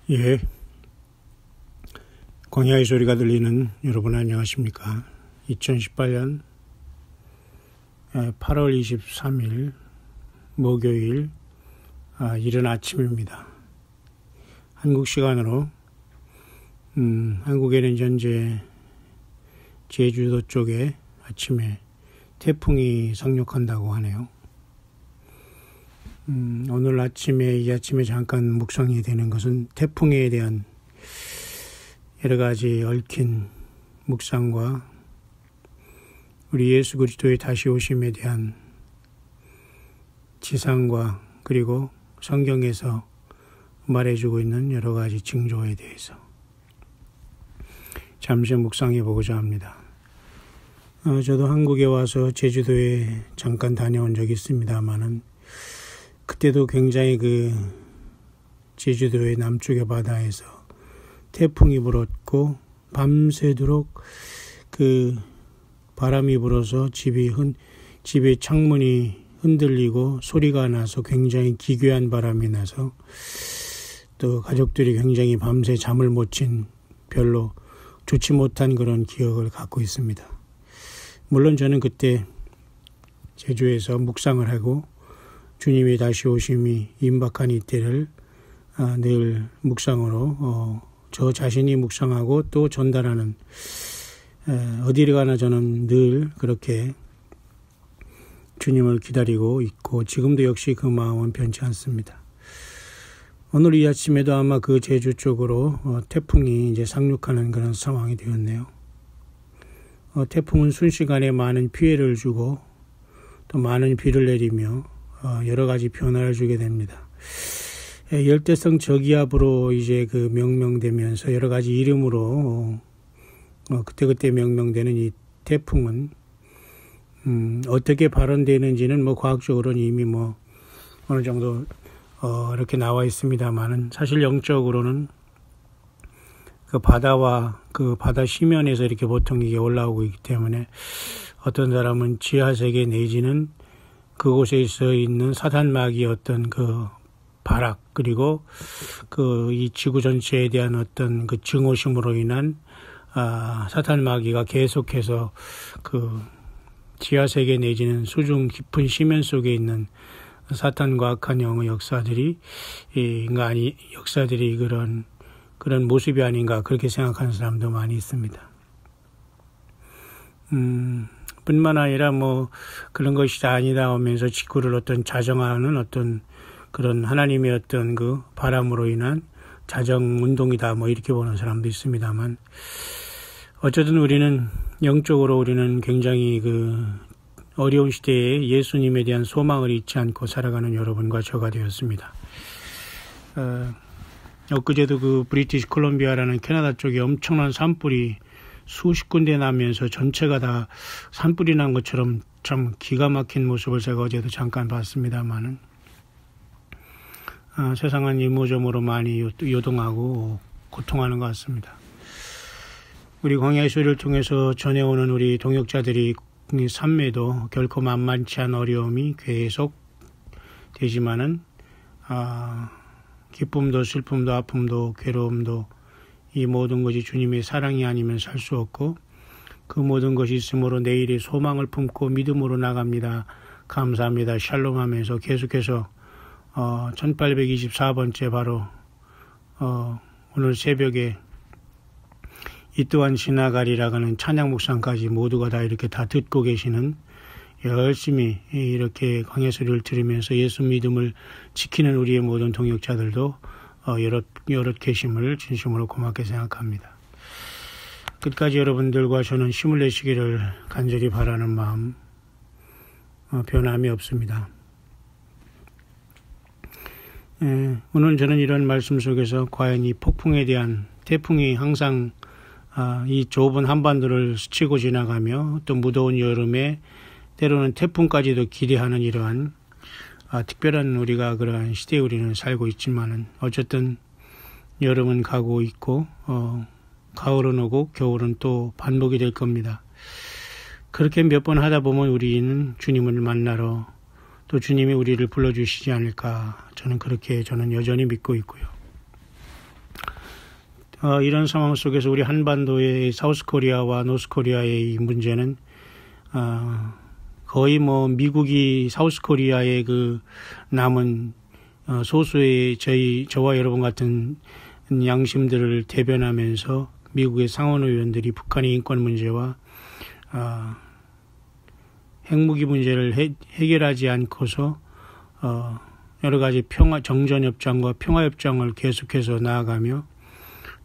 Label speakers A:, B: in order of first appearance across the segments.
A: 예, 광야의 소리가 들리는 여러분 안녕하십니까. 2018년 8월 23일 목요일 이른 아침입니다. 한국 시간으로 한국에는 현재 제주도 쪽에 아침에 태풍이 상륙한다고 하네요. 오늘 아침에 이 아침에 잠깐 묵상이 되는 것은 태풍에 대한 여러 가지 얽힌 묵상과 우리 예수 그리스도의 다시 오심에 대한 지상과 그리고 성경에서 말해주고 있는 여러 가지 징조에 대해서 잠시 묵상해 보고자 합니다. 저도 한국에 와서 제주도에 잠깐 다녀온 적이 있습니다만은 그때도 굉장히 제주도의 남쪽의 바다에서 태풍이 불었고 밤새도록 바람이 불어서 집의 창문이 흔들리고 소리가 나서 굉장히 기괴한 바람이 나서 또 가족들이 굉장히 밤새 잠을 못 친 별로 좋지 못한 그런 기억을 갖고 있습니다. 물론 저는 그때 제주에서 묵상을 하고 주님이 다시 오심이 임박한 이때를 늘 묵상으로 저 자신이 묵상하고 또 전달하는 어디를 가나 저는 늘 그렇게 주님을 기다리고 있고 지금도 역시 그 마음은 변치 않습니다. 오늘 이 아침에도 아마 그 제주 쪽으로 태풍이 이제 상륙하는 그런 상황이 되었네요. 태풍은 순식간에 많은 피해를 주고 또 많은 비를 내리며 여러 가지 변화를 주게 됩니다. 열대성 저기압으로 이제 명명되면서 여러 가지 이름으로 그때그때 명명되는 이 태풍은 어떻게 발현되는지는 과학적으로는 이미 어느 정도 이렇게 나와 있습니다만은 사실 영적으로는 그 바다와 그 바다 시면에서 이렇게 보통 이게 올라오고 있기 때문에 어떤 사람은 지하세계 내지는 그곳에 있는 사탄마귀의 어떤 발악 그리고 이 지구 전체에 대한 어떤 증오심으로 인한 사탄마귀가 계속해서 지하세계 내지는 수중 깊은 심연 속에 있는 사탄과 악한 영의 역사들이 역사들이 그런 모습이 아닌가 그렇게 생각하는 사람도 많이 있습니다. 뿐만 아니라 그런 것이 다 아니다 하면서 지구를 어떤 자정하는 어떤 그런 하나님의 어떤 바람으로 인한 자정운동이다 이렇게 보는 사람도 있습니다만 어쨌든 우리는 영적으로 우리는 굉장히 어려운 시대에 예수님에 대한 소망을 잊지 않고 살아가는 여러분과 저가 되었습니다. 엊그제도 브리티시 콜롬비아라는 캐나다 쪽에 엄청난 산불이 수십 군데 나면서 전체가 다 산불이 난 것처럼 참 기가 막힌 모습을 제가 어제도 잠깐 봤습니다만은 세상은 이모저모로 많이 요동하고 고통하는 것 같습니다. 우리 광야의 소리를 통해서 전해오는 우리 동역자들이 삶에도 결코 만만치 않은 어려움이 계속 되지만은 기쁨도 슬픔도 아픔도 괴로움도 이 모든 것이 주님의 사랑이 아니면 살 수 없고 그 모든 것이 있으므로 내일의 소망을 품고 믿음으로 나갑니다. 감사합니다. 샬롬 하면서 계속해서 1824번째 바로 오늘 새벽에 이 또한 지나가리라 하는 찬양 묵상까지 모두가 다 이렇게 다 듣고 계시는 열심히 이렇게 광야 소리를 들으면서 예수 믿음을 지키는 우리의 모든 동역자들도 여럿 계심을 진심으로 고맙게 생각합니다. 끝까지 여러분들과 저는 힘을 내시기를 간절히 바라는 마음 변함이 없습니다. 오늘 저는 이런 말씀 속에서 과연 이 폭풍에 대한 태풍이 항상 이 좁은 한반도를 스치고 지나가며 또 무더운 여름에 때로는 태풍까지도 기대하는 이러한 특별한 우리가 그러한 시대에 우리는 살고 있지만은 어쨌든 여름은 가고 있고 가을은 오고 겨울은 또 반복이 될 겁니다. 그렇게 몇 번 하다 보면 우리는 주님을 만나러 또 주님이 우리를 불러주시지 않을까 저는 여전히 믿고 있고요. 이런 상황 속에서 우리 한반도의 사우스 코리아와 노스 코리아의 이 문제는 거의 뭐 미국이 사우스 코리아의 그 남은 소수의 저와 여러분 같은 양심들을 대변하면서 미국의 상원의원들이 북한의 인권 문제와 핵무기 문제를 해결하지 않고서 여러 가지 정전협정과 평화협정을 계속해서 나아가며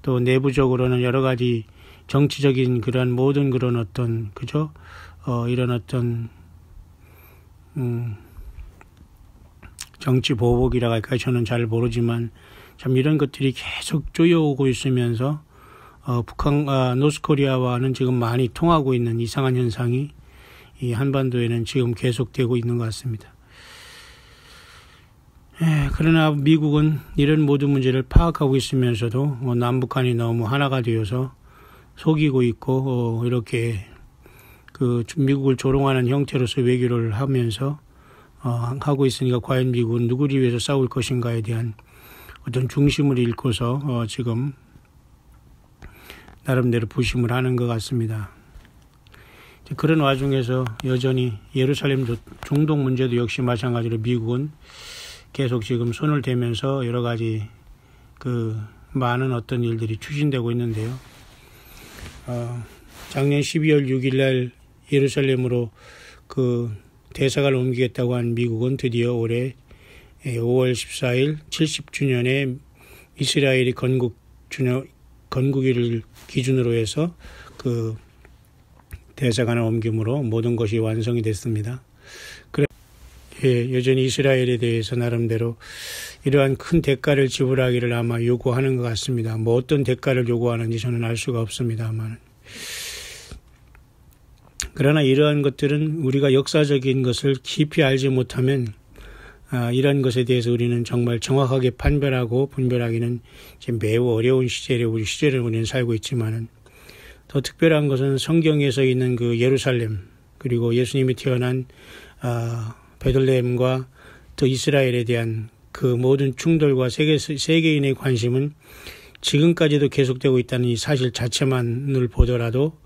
A: 또 내부적으로는 여러 가지 정치적인 그런 모든 그런 어떤 이런 어떤 정치 보복이라 할까요? 저는 잘 모르지만 참 이런 것들이 계속 쪼여오고 있으면서 노스코리아와는 지금 많이 통하고 있는 이상한 현상이 이 한반도에는 지금 계속되고 있는 것 같습니다. 그러나 미국은 이런 모든 문제를 파악하고 있으면서도 남북한이 너무 하나가 되어서 속이고 있고 이렇게 그 미국을 조롱하는 형태로서 외교를 하면서 하고 있으니까 과연 미국은 누구를 위해서 싸울 것인가에 대한 어떤 중심을 잃고서 지금 나름대로 부심을 하는 것 같습니다. 그런 와중에서 여전히 예루살렘 중동 문제도 역시 마찬가지로 미국은 계속 지금 손을 대면서 여러 가지 그 많은 어떤 일들이 추진되고 있는데요. 작년 12월 6일 날 예루살렘으로 그 대사관을 옮기겠다고 한 미국은 드디어 올해 5월 14일 70주년에 이스라엘이 건국일을 기준으로 해서 그 대사관을 옮김으로 모든 것이 완성이 됐습니다. 여전히 이스라엘에 대해서 나름대로 이러한 큰 대가를 지불하기를 아마 요구하는 것 같습니다. 뭐 어떤 대가를 요구하는지 저는 알 수가 없습니다만. 그러나 이러한 것들은 우리가 역사적인 것을 깊이 알지 못하면 이러한 것에 대해서 우리는 정말 정확하게 판별하고 분별하기는 지금 매우 어려운 시절에 우리는 살고 있지만은 더 특별한 것은 성경에서 있는 그 예루살렘 그리고 예수님이 태어난 베들레헴과 또 이스라엘에 대한 그 모든 충돌과 세계인의 관심은 지금까지도 계속되고 있다는 이 사실 자체만을 보더라도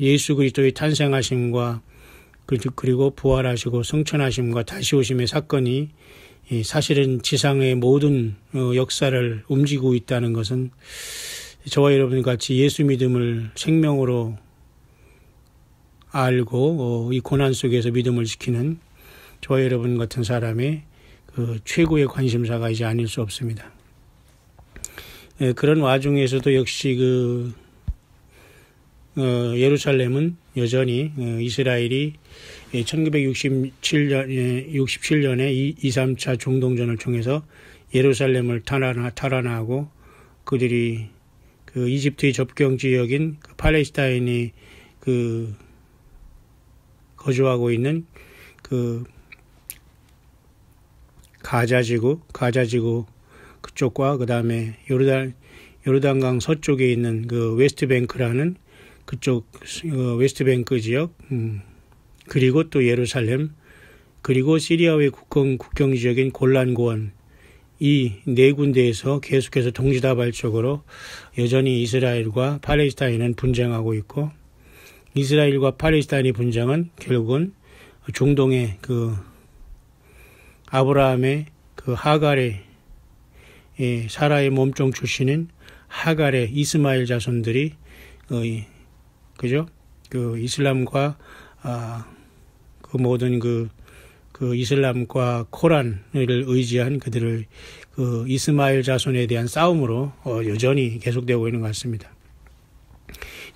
A: 예수 그리스도의 탄생하심과 그리고 부활하시고 성천하심과 다시 오심의 사건이 사실은 지상의 모든 역사를 움직이고 있다는 것은 저와 여러분 같이 예수 믿음을 생명으로 알고 이 고난 속에서 믿음을 지키는 저와 여러분 같은 사람의 그 최고의 관심사가 이제 아닐 수 없습니다. 그런 와중에서도 역시 예루살렘은 여전히 이스라엘이 1967년에 2, 3차 중동전을 통해서 예루살렘을 탈환하고 그들이 그 이집트의 접경 지역인 그 팔레스타인이 그 거주하고 있는 그 가자지구 그쪽과 그 다음에 요르단강 서쪽에 있는 그 웨스트뱅크라는 그쪽 웨스트뱅크 지역 그리고 또 예루살렘 그리고 시리아의 국경 지역인 골란고원 이 네 군데에서 계속해서 동시다발적으로 여전히 이스라엘과 팔레스타인은 분쟁하고 있고 이스라엘과 팔레스타인의 분쟁은 결국은 중동의 그 아브라함의 그 하갈의 사라의 몸종 출신인 하갈의 이스마엘 자손들이 그죠? 그 이슬람과 그 모든 그 이슬람과 코란을 의지한 그들을 그 이스마엘 자손에 대한 싸움으로 여전히 계속되고 있는 것 같습니다.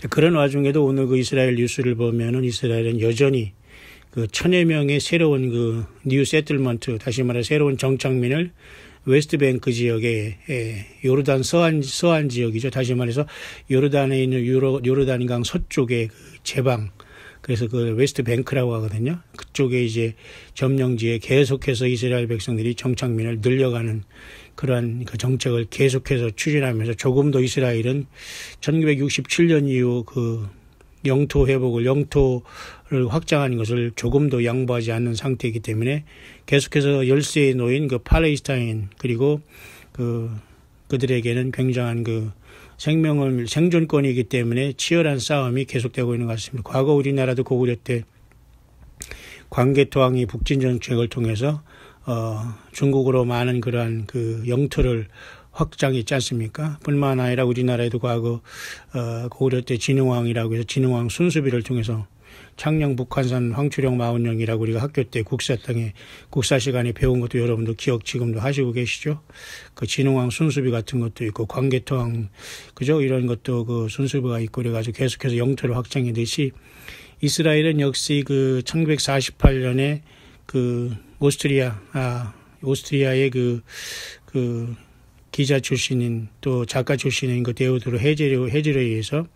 A: 그런 와중에도 오늘 그 이스라엘 뉴스를 보면은 이스라엘은 여전히 그 1000여 명의 새로운 그 뉴 세틀먼트 다시 말해 새로운 정착민을 웨스트뱅크 지역의 요르단 서안 지역이죠. 다시 말해서 요르단에 있는 요르단강 서쪽의 그 제방 그래서 그 웨스트뱅크라고 하거든요. 그쪽에 이제 점령지에 계속해서 이스라엘 백성들이 정착민을 늘려가는 그러한 그 정책을 계속해서 추진하면서 조금 더 이스라엘은 1967년 이후 그 영토 회복을 영토를 확장하는 것을 조금 더 양보하지 않는 상태이기 때문에 계속해서 열세에 놓인 그 팔레스타인 그리고 그 그들에게는 굉장한 그 생존권이기 때문에 치열한 싸움이 계속되고 있는 것 같습니다. 과거 우리나라도 고구려 때 광개토왕이 북진 정책을 통해서 중국으로 많은 그러한 그 영토를 확장했지 않습니까? 뿐만 아니라 우리나라에도 과거 고구려 때 진흥왕이라고 해서 진흥왕 순수비를 통해서 창녕 북한산 황추령 마운령이라고 우리가 학교 때 국사 시간에 배운 것도 여러분도 기억 지금도 하시고 계시죠? 그 진흥왕 순수비 같은 것도 있고 광개토왕 그죠? 이런 것도 그 순수비가 있고 그래가지고 계속해서 영토를 확장했듯이 이스라엘은 역시 그 1948년에 그 오스트리아의 그 기자 출신인 또 작가 출신인 그 데오도르 헤즐에 의해서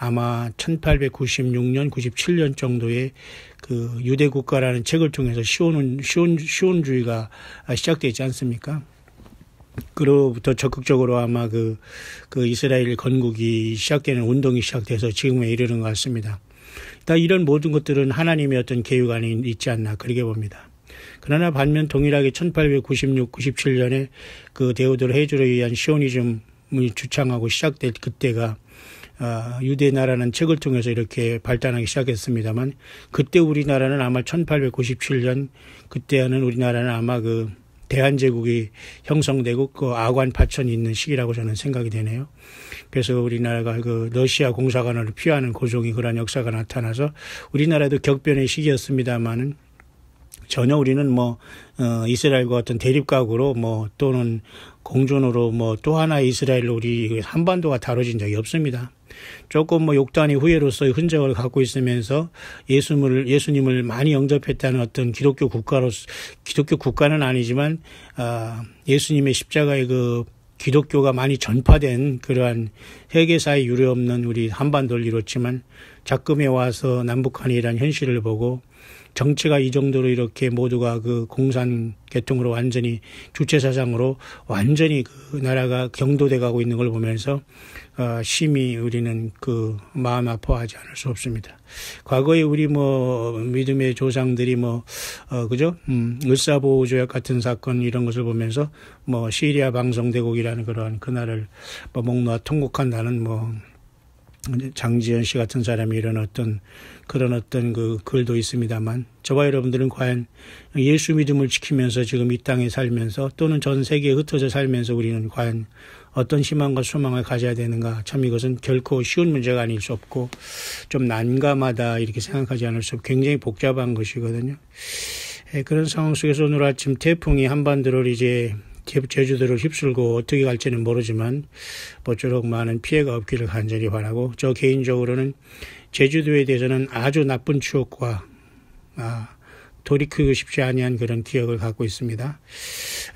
A: 아마 1896년, 97년 정도에 그 유대 국가라는 책을 통해서 시온주의가 시작되지 않습니까? 그로부터 적극적으로 아마 그 이스라엘 건국이 시작되는 운동이 시작돼서 지금에 이르는 것 같습니다. 다 이런 모든 것들은 하나님의 어떤 계획 안에 있지 않나 그렇게 봅니다. 그러나 반면 동일하게 1896, 97년에 그 데오도르 헤즐에 의한 시오니즘이 주창하고 시작될 그때가 유대 나라는 책을 통해서 이렇게 발달하기 시작했습니다만 그때 우리나라는 아마 1897년 그때는 우리나라는 아마 그 대한제국이 형성되고 그 아관 파천이 있는 시기라고 저는 생각이 되네요. 그래서 우리나라가 그 러시아 공사관을 피하는 고종이 그런 역사가 나타나서 우리나라도 격변의 시기였습니다만은 전혀 우리는 이스라엘과 어떤 대립각으로 또는 공존으로 또 하나의 이스라엘로 우리 한반도가 다뤄진 적이 없습니다. 조금 욕단의 후예로서의 흔적을 갖고 있으면서 예수님을 많이 영접했다는 어떤 기독교 국가는 아니지만 예수님의 십자가의 그 기독교가 많이 전파된 그러한 세계사에 유례없는 우리 한반도를 이뤘지만 작금에 와서 남북한이라는 현실을 보고 정치가 이 정도로 이렇게 모두가 그 공산 계통으로 완전히 주체 사상으로 완전히 그 나라가 경도돼 가고 있는 걸 보면서 심히 우리는 그 마음 아파하지 않을 수 없습니다. 과거에 우리 믿음의 조상들이 그죠? 을사보호조약 같은 사건 이런 것을 보면서 시리아 방송대국이라는 그러한 그날을 목놓아 통곡한다는 장지현 씨 같은 사람이 이런 그런 어떤 그 글도 있습니다만 저와 여러분들은 과연 예수 믿음을 지키면서 지금 이 땅에 살면서 또는 전 세계에 흩어져 살면서 우리는 과연 어떤 희망과 소망을 가져야 되는가 참 이것은 결코 쉬운 문제가 아닐 수 없고 좀 난감하다 이렇게 생각하지 않을 수 없고 굉장히 복잡한 것이거든요. 그런 상황 속에서 오늘 아침 태풍이 한반도를 이제 제주도를 휩쓸고 어떻게 갈지는 모르지만 모쪼록 많은 피해가 없기를 간절히 바라고 저 개인적으로는 제주도에 대해서는 아주 나쁜 추억과 돌이키고 싶지 아니한 그런 기억을 갖고 있습니다.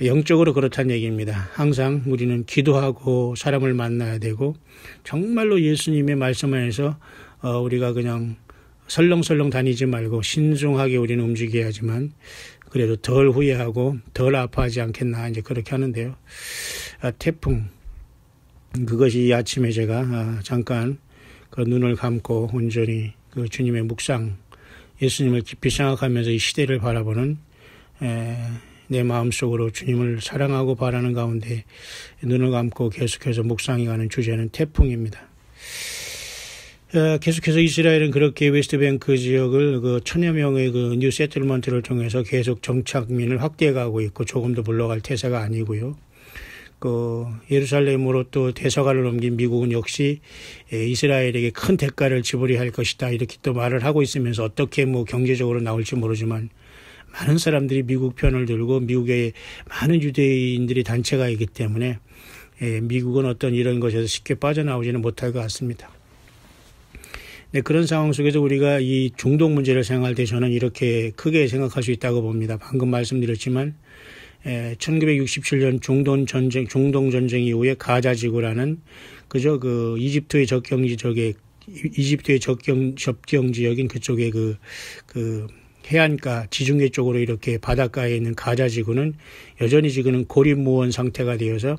A: 영적으로 그렇다는 얘기입니다. 항상 우리는 기도하고 사람을 만나야 되고 정말로 예수님의 말씀 안에서 우리가 그냥 설렁설렁 다니지 말고 신중하게 우리는 움직여야지만 그래도 덜 후회하고 덜 아파하지 않겠나 이제 그렇게 하는데요. 태풍 그것이 이 아침에 제가 잠깐 그 눈을 감고 온전히 그 주님의 묵상 예수님을 깊이 생각하면서 이 시대를 바라보는 내 마음속으로 주님을 사랑하고 바라는 가운데 눈을 감고 계속해서 묵상해 가는 주제는 태풍입니다. 계속해서 이스라엘은 그렇게 웨스트뱅크 지역을 그 1000여 명의 그 뉴 세틀먼트를 통해서 계속 정착민을 확대해가고 있고 조금도 물러갈 태세가 아니고요. 그 예루살렘으로 또 대사관을 넘긴 미국은 역시 이스라엘에게 큰 대가를 지불해야 할 것이다 이렇게 또 말을 하고 있으면서 어떻게 경제적으로 나올지 모르지만 많은 사람들이 미국 편을 들고 미국에 많은 유대인들이 단체가 있기 때문에 미국은 어떤 이런 것에서 쉽게 빠져나오지는 못할 것 같습니다. 네, 그런 상황 속에서 우리가 이 중동 문제를 생각할 때 저는 이렇게 크게 생각할 수 있다고 봅니다. 방금 말씀드렸지만 1967년 중동 전쟁 이후에 가자 지구라는 그저 그 이집트의 접경 지역인 그쪽에 그 해안가 지중해 쪽으로 이렇게 바닷가에 있는 가자 지구는 여전히 지금은 고립무원 상태가 되어서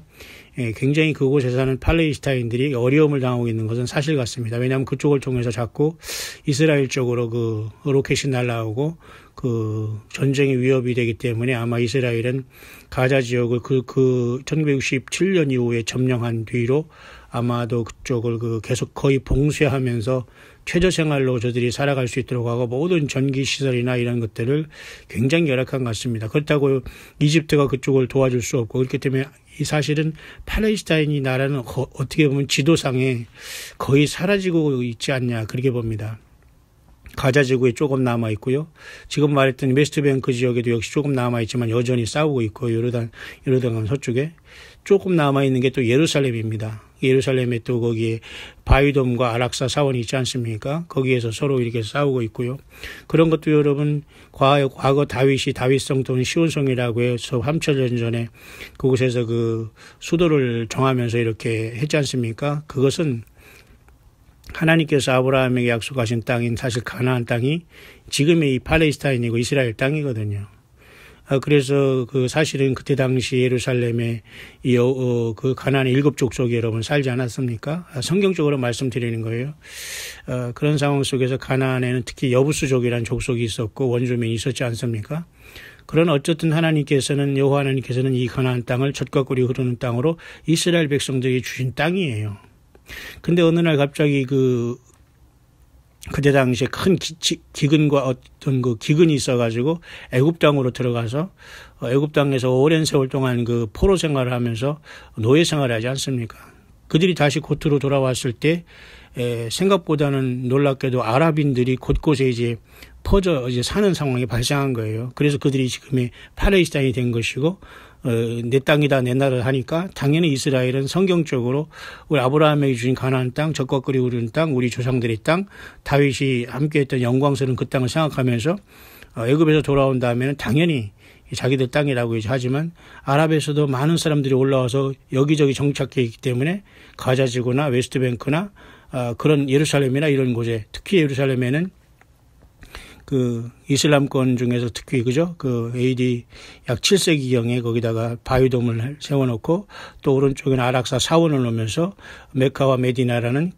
A: 굉장히 그곳에 사는 팔레스타인들이 어려움을 당하고 있는 것은 사실 같습니다. 왜냐하면 그쪽을 통해서 자꾸 이스라엘 쪽으로 그 로켓이 날아오고 그 전쟁의 위협이 되기 때문에 아마 이스라엘은 가자 지역을 1967년 이후에 점령한 뒤로 아마도 그쪽을 계속 거의 봉쇄하면서 최저 생활로 저들이 살아갈 수 있도록 하고 모든 전기 시설이나 이런 것들을 굉장히 열악한 것 같습니다. 그렇다고 이집트가 그쪽을 도와줄 수 없고 그렇기 때문에 이 사실은 팔레스타인이 나라는 어떻게 보면 지도상에 거의 사라지고 있지 않냐 그렇게 봅니다. 가자 지구에 조금 남아 있고요. 지금 말했던 웨스트뱅크 지역에도 역시 조금 남아 있지만 여전히 싸우고 있고 요르단 서쪽에 조금 남아 있는 게 또 예루살렘입니다. 예루살렘에 또 거기에 바위돔과 아락사 사원이 있지 않습니까? 거기에서 서로 이렇게 싸우고 있고요. 그런 것도 여러분 과거 다윗이 다윗성 또는 시온성이라고 해서 3,000년 전에 그곳에서 그 수도를 정하면서 이렇게 했지 않습니까? 그것은 하나님께서 아브라함에게 약속하신 땅인 사실 가나안 땅이 지금의 이 팔레스타인이고 이스라엘 땅이거든요. 그래서 그 사실은 그때 당시 예루살렘에 그 가나안의 7 족속이 여러분 살지 않았습니까? 성경적으로 말씀드리는 거예요. 그런 상황 속에서 가나안에는 특히 여부수족이라는 족속이 있었고 원주민이 있었지 않습니까? 그러나 어쨌든 여호와 하나님께서는 이 가나안 땅을 젖과 꿀이 흐르는 땅으로 이스라엘 백성들이 주신 땅이에요. 근데 어느 날 갑자기 그때 당시에 큰 기근과 어떤 기근이 있어가지고 애굽 땅으로 들어가서 애굽 땅에서 오랜 세월 동안 그 포로 생활을 하면서 노예 생활을 하지 않습니까? 그들이 다시 고트로 돌아왔을 때 생각보다는 놀랍게도 아랍인들이 곳곳에 이제 사는 상황이 발생한 거예요. 그래서 그들이 지금의 팔레스타인이 된 것이고 내 땅이다 내 나라 하니까 당연히 이스라엘은 성경적으로 우리 아브라함에게 주신 가나안 땅, 젖과 꿀이 흐르는 땅, 우리 조상들의 땅, 다윗이 함께했던 영광스러운 그 땅을 생각하면서 애굽에서 돌아온 다음에는 당연히 자기들 땅이라고 하지만 아랍에서도 많은 사람들이 올라와서 여기저기 정착해 있기 때문에 가자지구나 웨스트뱅크나 그런 예루살렘이나 이런 곳에 특히 예루살렘에는 그 이슬람권 중에서 특히 AD 약 7세기경에 거기다가 바위돔을 세워놓고 또 오른쪽에는 아락사 사원을 놓으면서 메카와 메디나라는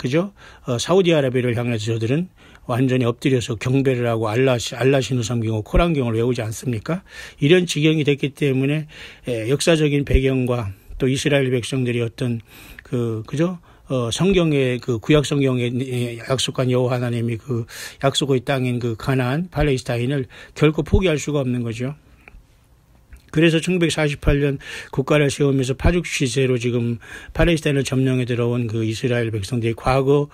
A: 사우디아라비아를 향해서 저들은 완전히 엎드려서 경배를 하고 알라신을 섬기고 코란경을 외우지 않습니까? 이런 지경이 됐기 때문에 역사적인 배경과 또 이스라엘 백성들이 어떤 성경의 구약 성경에 약속한 여호와 하나님이 약속의 땅인 가나안 팔레스타인을 결코 포기할 수가 없는 거죠. 그래서 1948년 국가를 세우면서 파죽 시세로 지금 팔레스타인을 점령해 들어온 이스라엘 백성들이 과거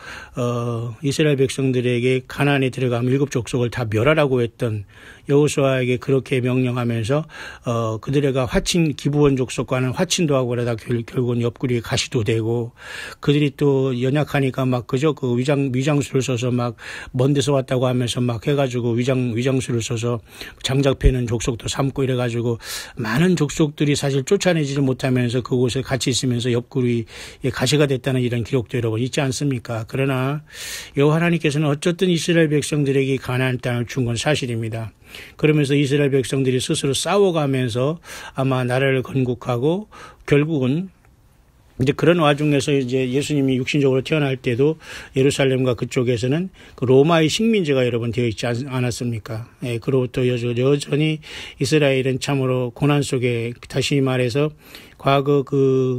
A: 이스라엘 백성들에게 가나안에 들어가면 7 족속을 다 멸하라고 했던 여호수아에게 그렇게 명령하면서 그들에게 기브온 족속과는 화친도 하고 그러다 결국은 옆구리에 가시도 되고 그들이 또 연약하니까 위장수를 써서 먼 데서 왔다고 하면서 해가지고 위장수를 써서 장작패는 족속도 삼고 이래가지고 많은 족속들이 사실 쫓아내지를 못하면서 그곳에 같이 있으면서 옆구리에 가시가 됐다는 이런 기록도 여러분 있지 않습니까? 그러나 여호와 하나님께서는 어쨌든 이스라엘 백성들에게 가나안 땅을 준 건 사실입니다. 그러면서 이스라엘 백성들이 스스로 싸워가면서 아마 나라를 건국하고 결국은 이제 그런 와중에서 이제 예수님이 육신적으로 태어날 때도 예루살렘과 그쪽에서는 로마의 식민지가 여러분 되어 있지 않았습니까? 그로부터 여전히 이스라엘은 참으로 고난 속에 다시 말해서 과거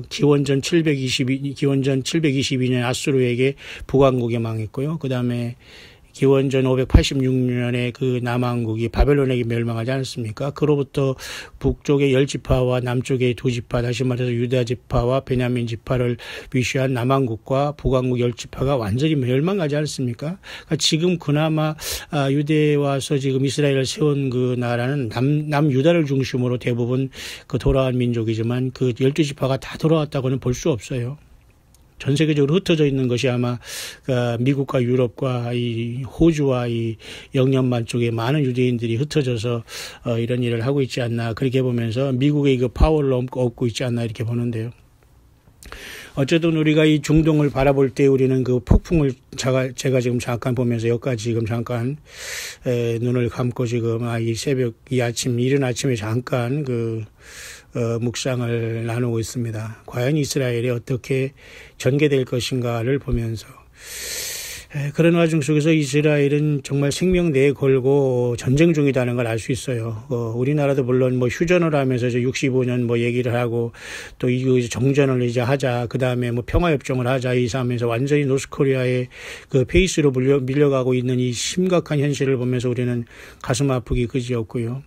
A: 기원전 722년 아수르에게 북왕국에 망했고요. 그 다음에 기원전 586년에 남왕국이 바벨론에게 멸망하지 않았습니까? 그로부터 북쪽의 10지파와 남쪽의 2지파, 다시 말해서 유다 지파와 베냐민 지파를 위시한 남왕국과 북왕국 10지파가 완전히 멸망하지 않았습니까? 그러니까 지금 그나마 유대에 와서 지금 이스라엘을 세운 나라는 남유다를 중심으로 대부분 돌아온 민족이지만 12지파가 다 돌아왔다고는 볼 수 없어요. 전 세계적으로 흩어져 있는 것이 아마 미국과 유럽과 이 호주와 이 영연만 쪽에 많은 유대인들이 흩어져서 이런 일을 하고 있지 않나 그렇게 보면서 미국의 파워를 얻고 있지 않나 이렇게 보는데요. 어쨌든 우리가 이 중동을 바라볼 때 우리는 폭풍을 제가 지금 잠깐 보면서 여기까지 지금 잠깐 눈을 감고 지금 이 아침 이른 아침에 잠깐 묵상을 나누고 있습니다. 과연 이스라엘이 어떻게 전개될 것인가를 보면서 그런 와중 속에서 이스라엘은 정말 생명 내걸고 전쟁 중이라는 걸 알 수 있어요. 우리나라도 물론 뭐 휴전을 하면서 65년 뭐 얘기를 하고 또 이 정전을 이제 하자, 그 다음에 뭐 평화협정을 하자 하면서 완전히 노스코리아의 그 페이스로 밀려가고 있는 이 심각한 현실을 보면서 우리는 가슴 아프기 그지없고요.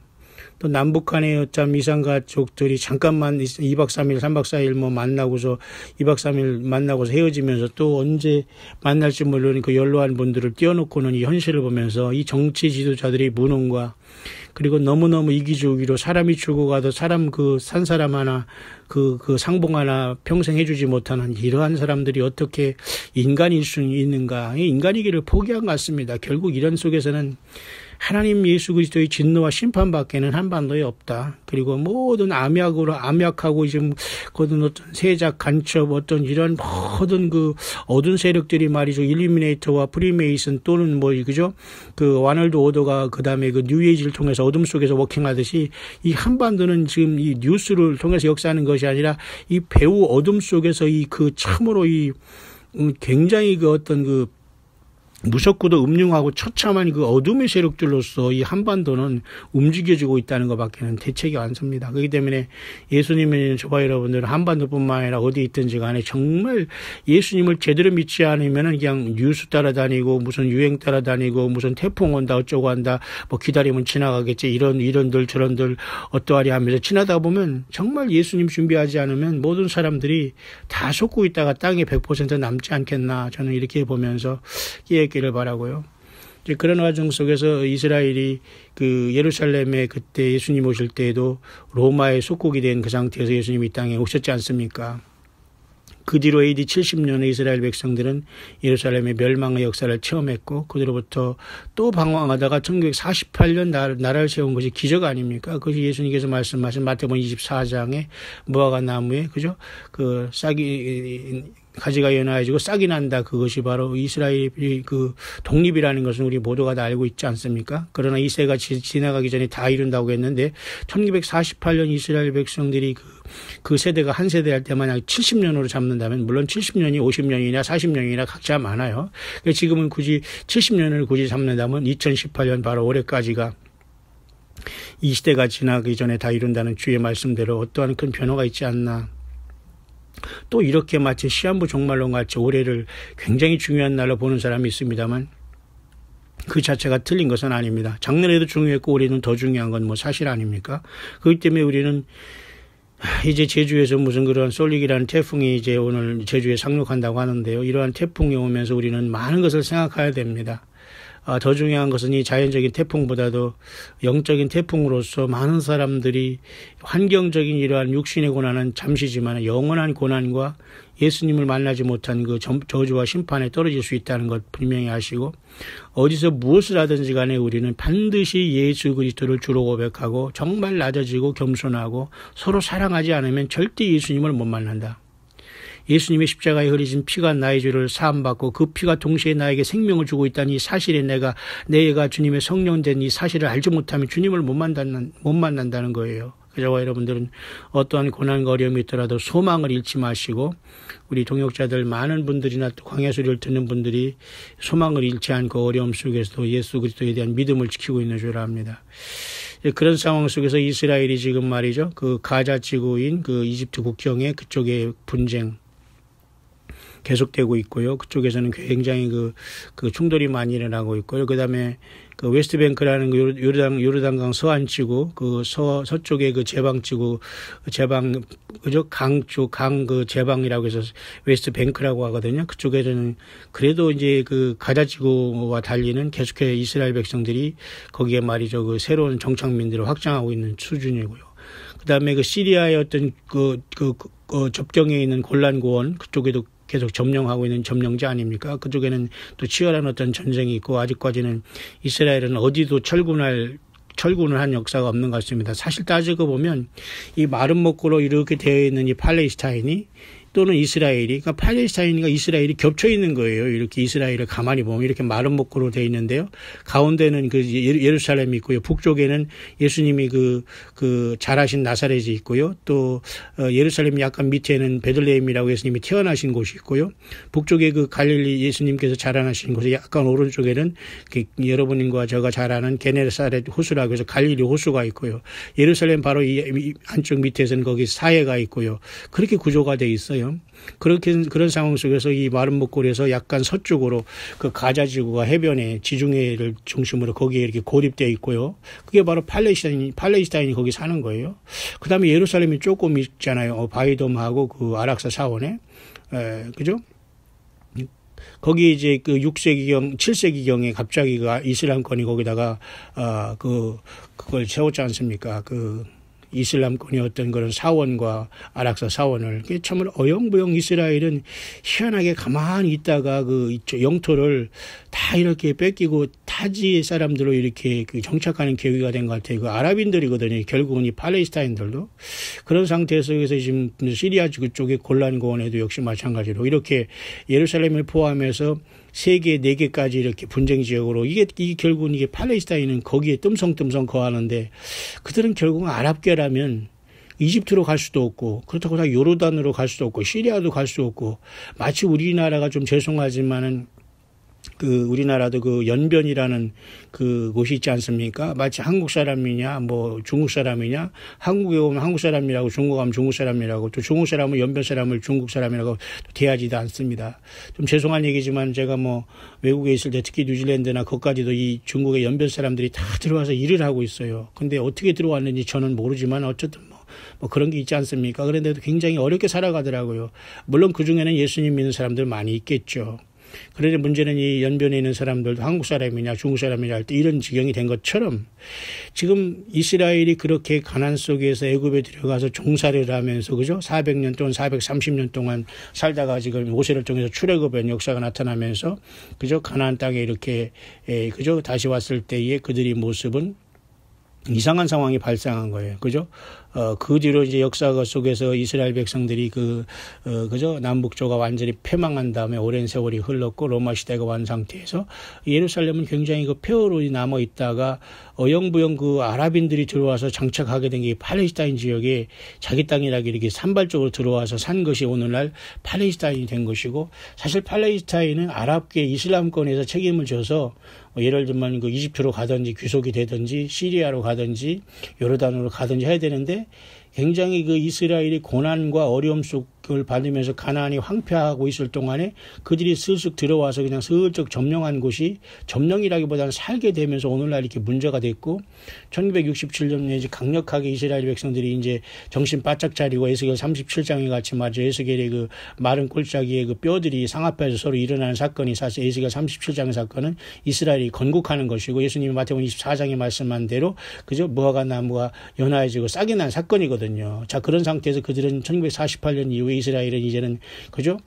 A: 또 남북한의 어떤 이산가족들이 잠깐만 2박 3일, 3박 4일 뭐 만나고서 2박 3일 만나고서 헤어지면서 또 언제 만날지 모르는 그 연로한 분들을 띄워놓고는 이 현실을 보면서 이 정치 지도자들의 무능과 그리고 너무너무 이기주의로 사람이 죽어가도 산 사람 하나 그 상봉 하나 평생 해주지 못하는 이러한 사람들이 어떻게 인간일 수 있는가. 인간이기를 포기한 것 같습니다. 결국 이런 속에서는 하나님 예수 그리스도의 진노와 심판밖에는 한반도에 없다. 그리고 모든 암약하고 지금 거든 어떤 세작 간첩 어떤 이런 모든 그 어두운 세력들이 말이죠. 일루미네이터와 프리메이슨 또는 뭐 그죠? 그 와널드 오더가 그다음에 그 뉴에이지를 통해서 어둠 속에서 워킹하듯이 이 한반도는 지금 이 뉴스를 통해서 역사하는 것이 아니라 이 배후 어둠 속에서 이 그 참으로 이 굉장히 그 어떤 그 무섭고도 음흉하고 처참한 그 어둠의 세력들로서 이 한반도는 움직여지고 있다는 것밖에는 대책이 안 섭니다. 그렇기 때문에 예수님의 저와 여러분들은 한반도뿐만 아니라 어디 있든지 간에 정말 예수님을 제대로 믿지 않으면 그냥 뉴스 따라다니고 무슨 유행 따라다니고 무슨 태풍 온다 어쩌고 한다 뭐 기다리면 지나가겠지 이런들 저런들 어떠하리 하면서 지나다 보면 정말 예수님 준비하지 않으면 모든 사람들이 다 속고 있다가 땅에 100% 남지 않겠나 저는 이렇게 보면서 기를 바라고요. 이제 그런 과정 속에서 이스라엘이 그 예루살렘에 그때 예수님 오실 때에도 로마의 속국이 된 그 상태에서 예수님이 이 땅에 오셨지 않습니까? 그 뒤로 AD 70년에 이스라엘 백성들은 예루살렘의 멸망의 역사를 체험했고 그로부터 또 방황하다가 1948년 나라를 세운 것이 기적 아닙니까? 그것이 예수님께서 말씀하신 마태복음 24장에 무화과 나무에 그죠? 그 가지가 연하여지고 싹이 난다. 그것이 바로 이스라엘이 그 독립이라는 것은 우리 모두가 다 알고 있지 않습니까? 그러나 이 세가 지나가기 전에 다 이룬다고 했는데 1948년 이스라엘 백성들이 그 세대가 한 세대 할 때 만약 70년으로 잡는다면 물론 70년이 50년이나 40년이나 각자 많아요. 지금은 굳이 70년을 굳이 잡는다면 2018년 바로 올해까지가 이 시대가 지나기 전에 다 이룬다는 주의 말씀대로 어떠한 큰 변화가 있지 않나. 또 이렇게 마치 시한부 종말론 같이 올해를 굉장히 중요한 날로 보는 사람이 있습니다만 그 자체가 틀린 것은 아닙니다. 작년에도 중요했고 올해는 더 중요한 건 뭐 사실 아닙니까? 그렇기 때문에 우리는 이제 제주에서 무슨 그런 솔릭이라는 태풍이 이제 오늘 제주에 상륙한다고 하는데요. 이러한 태풍이 오면서 우리는 많은 것을 생각해야 됩니다. 더 중요한 것은 이 자연적인 태풍보다도 영적인 태풍으로서 많은 사람들이 환경적인 이러한 육신의 고난은 잠시지만 영원한 고난과 예수님을 만나지 못한 그 저주와 심판에 떨어질 수 있다는 것 분명히 아시고 어디서 무엇을 하든지 간에 우리는 반드시 예수 그리스도를 주로 고백하고 정말 낮아지고 겸손하고 서로 사랑하지 않으면 절대 예수님을 못 만난다. 예수님의 십자가에 흘리신 피가 나의 죄를 사함받고 그 피가 동시에 나에게 생명을 주고 있다는 이 사실에 내가 주님의 성령된 이 사실을 알지 못하면 주님을 못 만난다는 거예요. 저와 여러분들은 어떠한 고난과 어려움이 있더라도 소망을 잃지 마시고 우리 동역자들 많은 분들이나 또 광야 소리를 듣는 분들이 소망을 잃지 않고 어려움 속에서도 예수 그리스도에 대한 믿음을 지키고 있는 줄 압니다. 그런 상황 속에서 이스라엘이 지금 말이죠. 그 가자 지구인 그 이집트 국경에 그쪽에 분쟁 계속되고 있고요. 그쪽에서는 굉장히 그 충돌이 많이 일어나고 있고요. 그다음에 그 웨스트뱅크라는 그 요르단강 서안지구 그 서쪽의 그 제방지구 그죠? 강 그 제방이라고 해서 웨스트뱅크라고 하거든요. 그쪽에서는 그래도 이제 그 가자지구와 달리는 계속해서 이스라엘 백성들이 거기에 말이죠. 그 새로운 정착민들을 확장하고 있는 수준이고요. 그다음에 그 시리아의 어떤 접경에 있는 골란고원 그쪽에도 계속 점령하고 있는 점령자 아닙니까? 그쪽에는 또 치열한 어떤 전쟁이 있고 아직까지는 이스라엘은 어디도 철군을 한 역사가 없는 것 같습니다. 사실 따지고 보면 이 마른 먹고로 이렇게 되어 있는 이 팔레스타인이 또는 이스라엘이, 그러니까 팔레스타인과 이스라엘이 겹쳐 있는 거예요. 이렇게 이스라엘을 가만히 보면 이렇게 마른 목으로 되어 있는데요. 가운데는 그 예루살렘이 있고요. 북쪽에는 예수님이 그 자라신 나사렛이 있고요. 또 예루살렘 약간 밑에는 베들레헴이라고 예수님이 태어나신 곳이 있고요. 북쪽에 그 갈릴리 예수님께서 자라나신 곳에 약간 오른쪽에는 여러분과 제가 잘 아는 게네사렛 호수라고 해서 갈릴리 호수가 있고요. 예루살렘 바로 이 안쪽 밑에서는 거기 사해가 있고요. 그렇게 구조가 돼 있어요. 그런 상황 속에서 이 마른 목골에서 약간 서쪽으로 그 가자 지구가 해변에 지중해를 중심으로 거기에 이렇게 고립되어 있고요. 그게 바로 팔레스타인이 거기 사는 거예요. 그 다음에 예루살렘이 조금 있잖아요. 바이돔하고 그 아락사 사원에. 그죠? 거기 이제 그 6세기경, 7세기경에 갑자기 그 이슬람권이 거기다가, 그걸 세웠지 않습니까? 이슬람권이 어떤 그런 사원과 아락사 사원을. 참 어영부영 이스라엘은 희한하게 가만히 있다가 그 영토를 다 이렇게 뺏기고 타지 사람들로 이렇게 정착하는 계기가 된 것 같아요. 그 아랍인들이거든요. 결국은 이 팔레스타인들도. 그런 상태에서 지금 시리아 쪽에 골란 고원에도 역시 마찬가지로 이렇게 예루살렘을 포함해서 3개, 4개까지 이렇게 분쟁 지역으로 이게 결국은 이게 팔레스타인은 거기에 뜸성뜸성 거하는데 그들은 결국은 아랍계라면 이집트로 갈 수도 없고 그렇다고 다 요르단으로 갈 수도 없고 시리아도 갈 수 없고 마치 우리나라가 좀 죄송하지만은 우리나라도 그 연변이라는 그 곳이 있지 않습니까? 마치 한국 사람이냐, 뭐 중국 사람이냐, 한국에 오면 한국 사람이라고 중국 가면 중국 사람이라고 또 중국 사람은 연변 사람을 중국 사람이라고 대하지도 않습니다. 좀 죄송한 얘기지만 제가 뭐 외국에 있을 때 특히 뉴질랜드나 거기까지도 이 중국의 연변 사람들이 다 들어와서 일을 하고 있어요. 근데 어떻게 들어왔는지 저는 모르지만 어쨌든 뭐 그런 게 있지 않습니까? 그런데도 굉장히 어렵게 살아가더라고요. 물론 그중에는 예수님 믿는 사람들 많이 있겠죠. 그런데 문제는 이 연변에 있는 사람들도 한국 사람이냐 중국 사람이냐 할 때 이런 지경이 된 것처럼 지금 이스라엘이 그렇게 가난 속에서 애굽에 들어가서 종살이를 하면서 그죠? 400년 동안 430년 동안 살다가 지금 모세를 통해서 출애굽의 역사가 나타나면서 그죠? 가나안 땅에 이렇게 그죠? 다시 왔을 때의 그들의 모습은 이상한 상황이 발생한 거예요. 그죠? 그 뒤로 이제 역사 속에서 이스라엘 백성들이 그죠? 남북조가 완전히 패망한 다음에 오랜 세월이 흘렀고 로마 시대가 완 상태에서 예루살렘은 굉장히 그 폐허로 남아 있다가 어영부영 그 아랍인들이 들어와서 장착하게 된 게 팔레스타인 지역에 자기 땅이라고 이렇게 산발적으로 들어와서 산 것이 오늘날 팔레스타인이 된 것이고 사실 팔레스타인은 아랍계 이슬람권에서 책임을 져서 예를 들면 그 이집트로 가든지 귀속이 되든지 시리아로 가든지 요르단으로 가든지 해야 되는데 굉장히 그 이스라엘이 고난과 어려움 속을 받으면서 가나안이 황폐하고 있을 동안에 그들이 슬슬 들어와서 그냥 슬쩍 점령한 곳이 점령이라기보다는 살게 되면서 오늘날 이렇게 문제가 됐고 1967년에 이제 강력하게 이스라엘 백성들이 이제 정신 바짝 차리고 에스겔 37장에 같이 말이죠. 에스겔의 그 마른 꼴짜기의 그 뼈들이 상합해서 서로 일어나는 사건이 사실 에스겔 37장의 사건은 이스라엘이 건국하는 것이고 예수님이 마태복음 24장에 말씀한 대로 그죠? 무화과 나무가 연화해지고 싹이 난 사건이거든요. 자, 그런 상태에서 그들은 1948년 이후에 이스라엘은 이제는 그죠?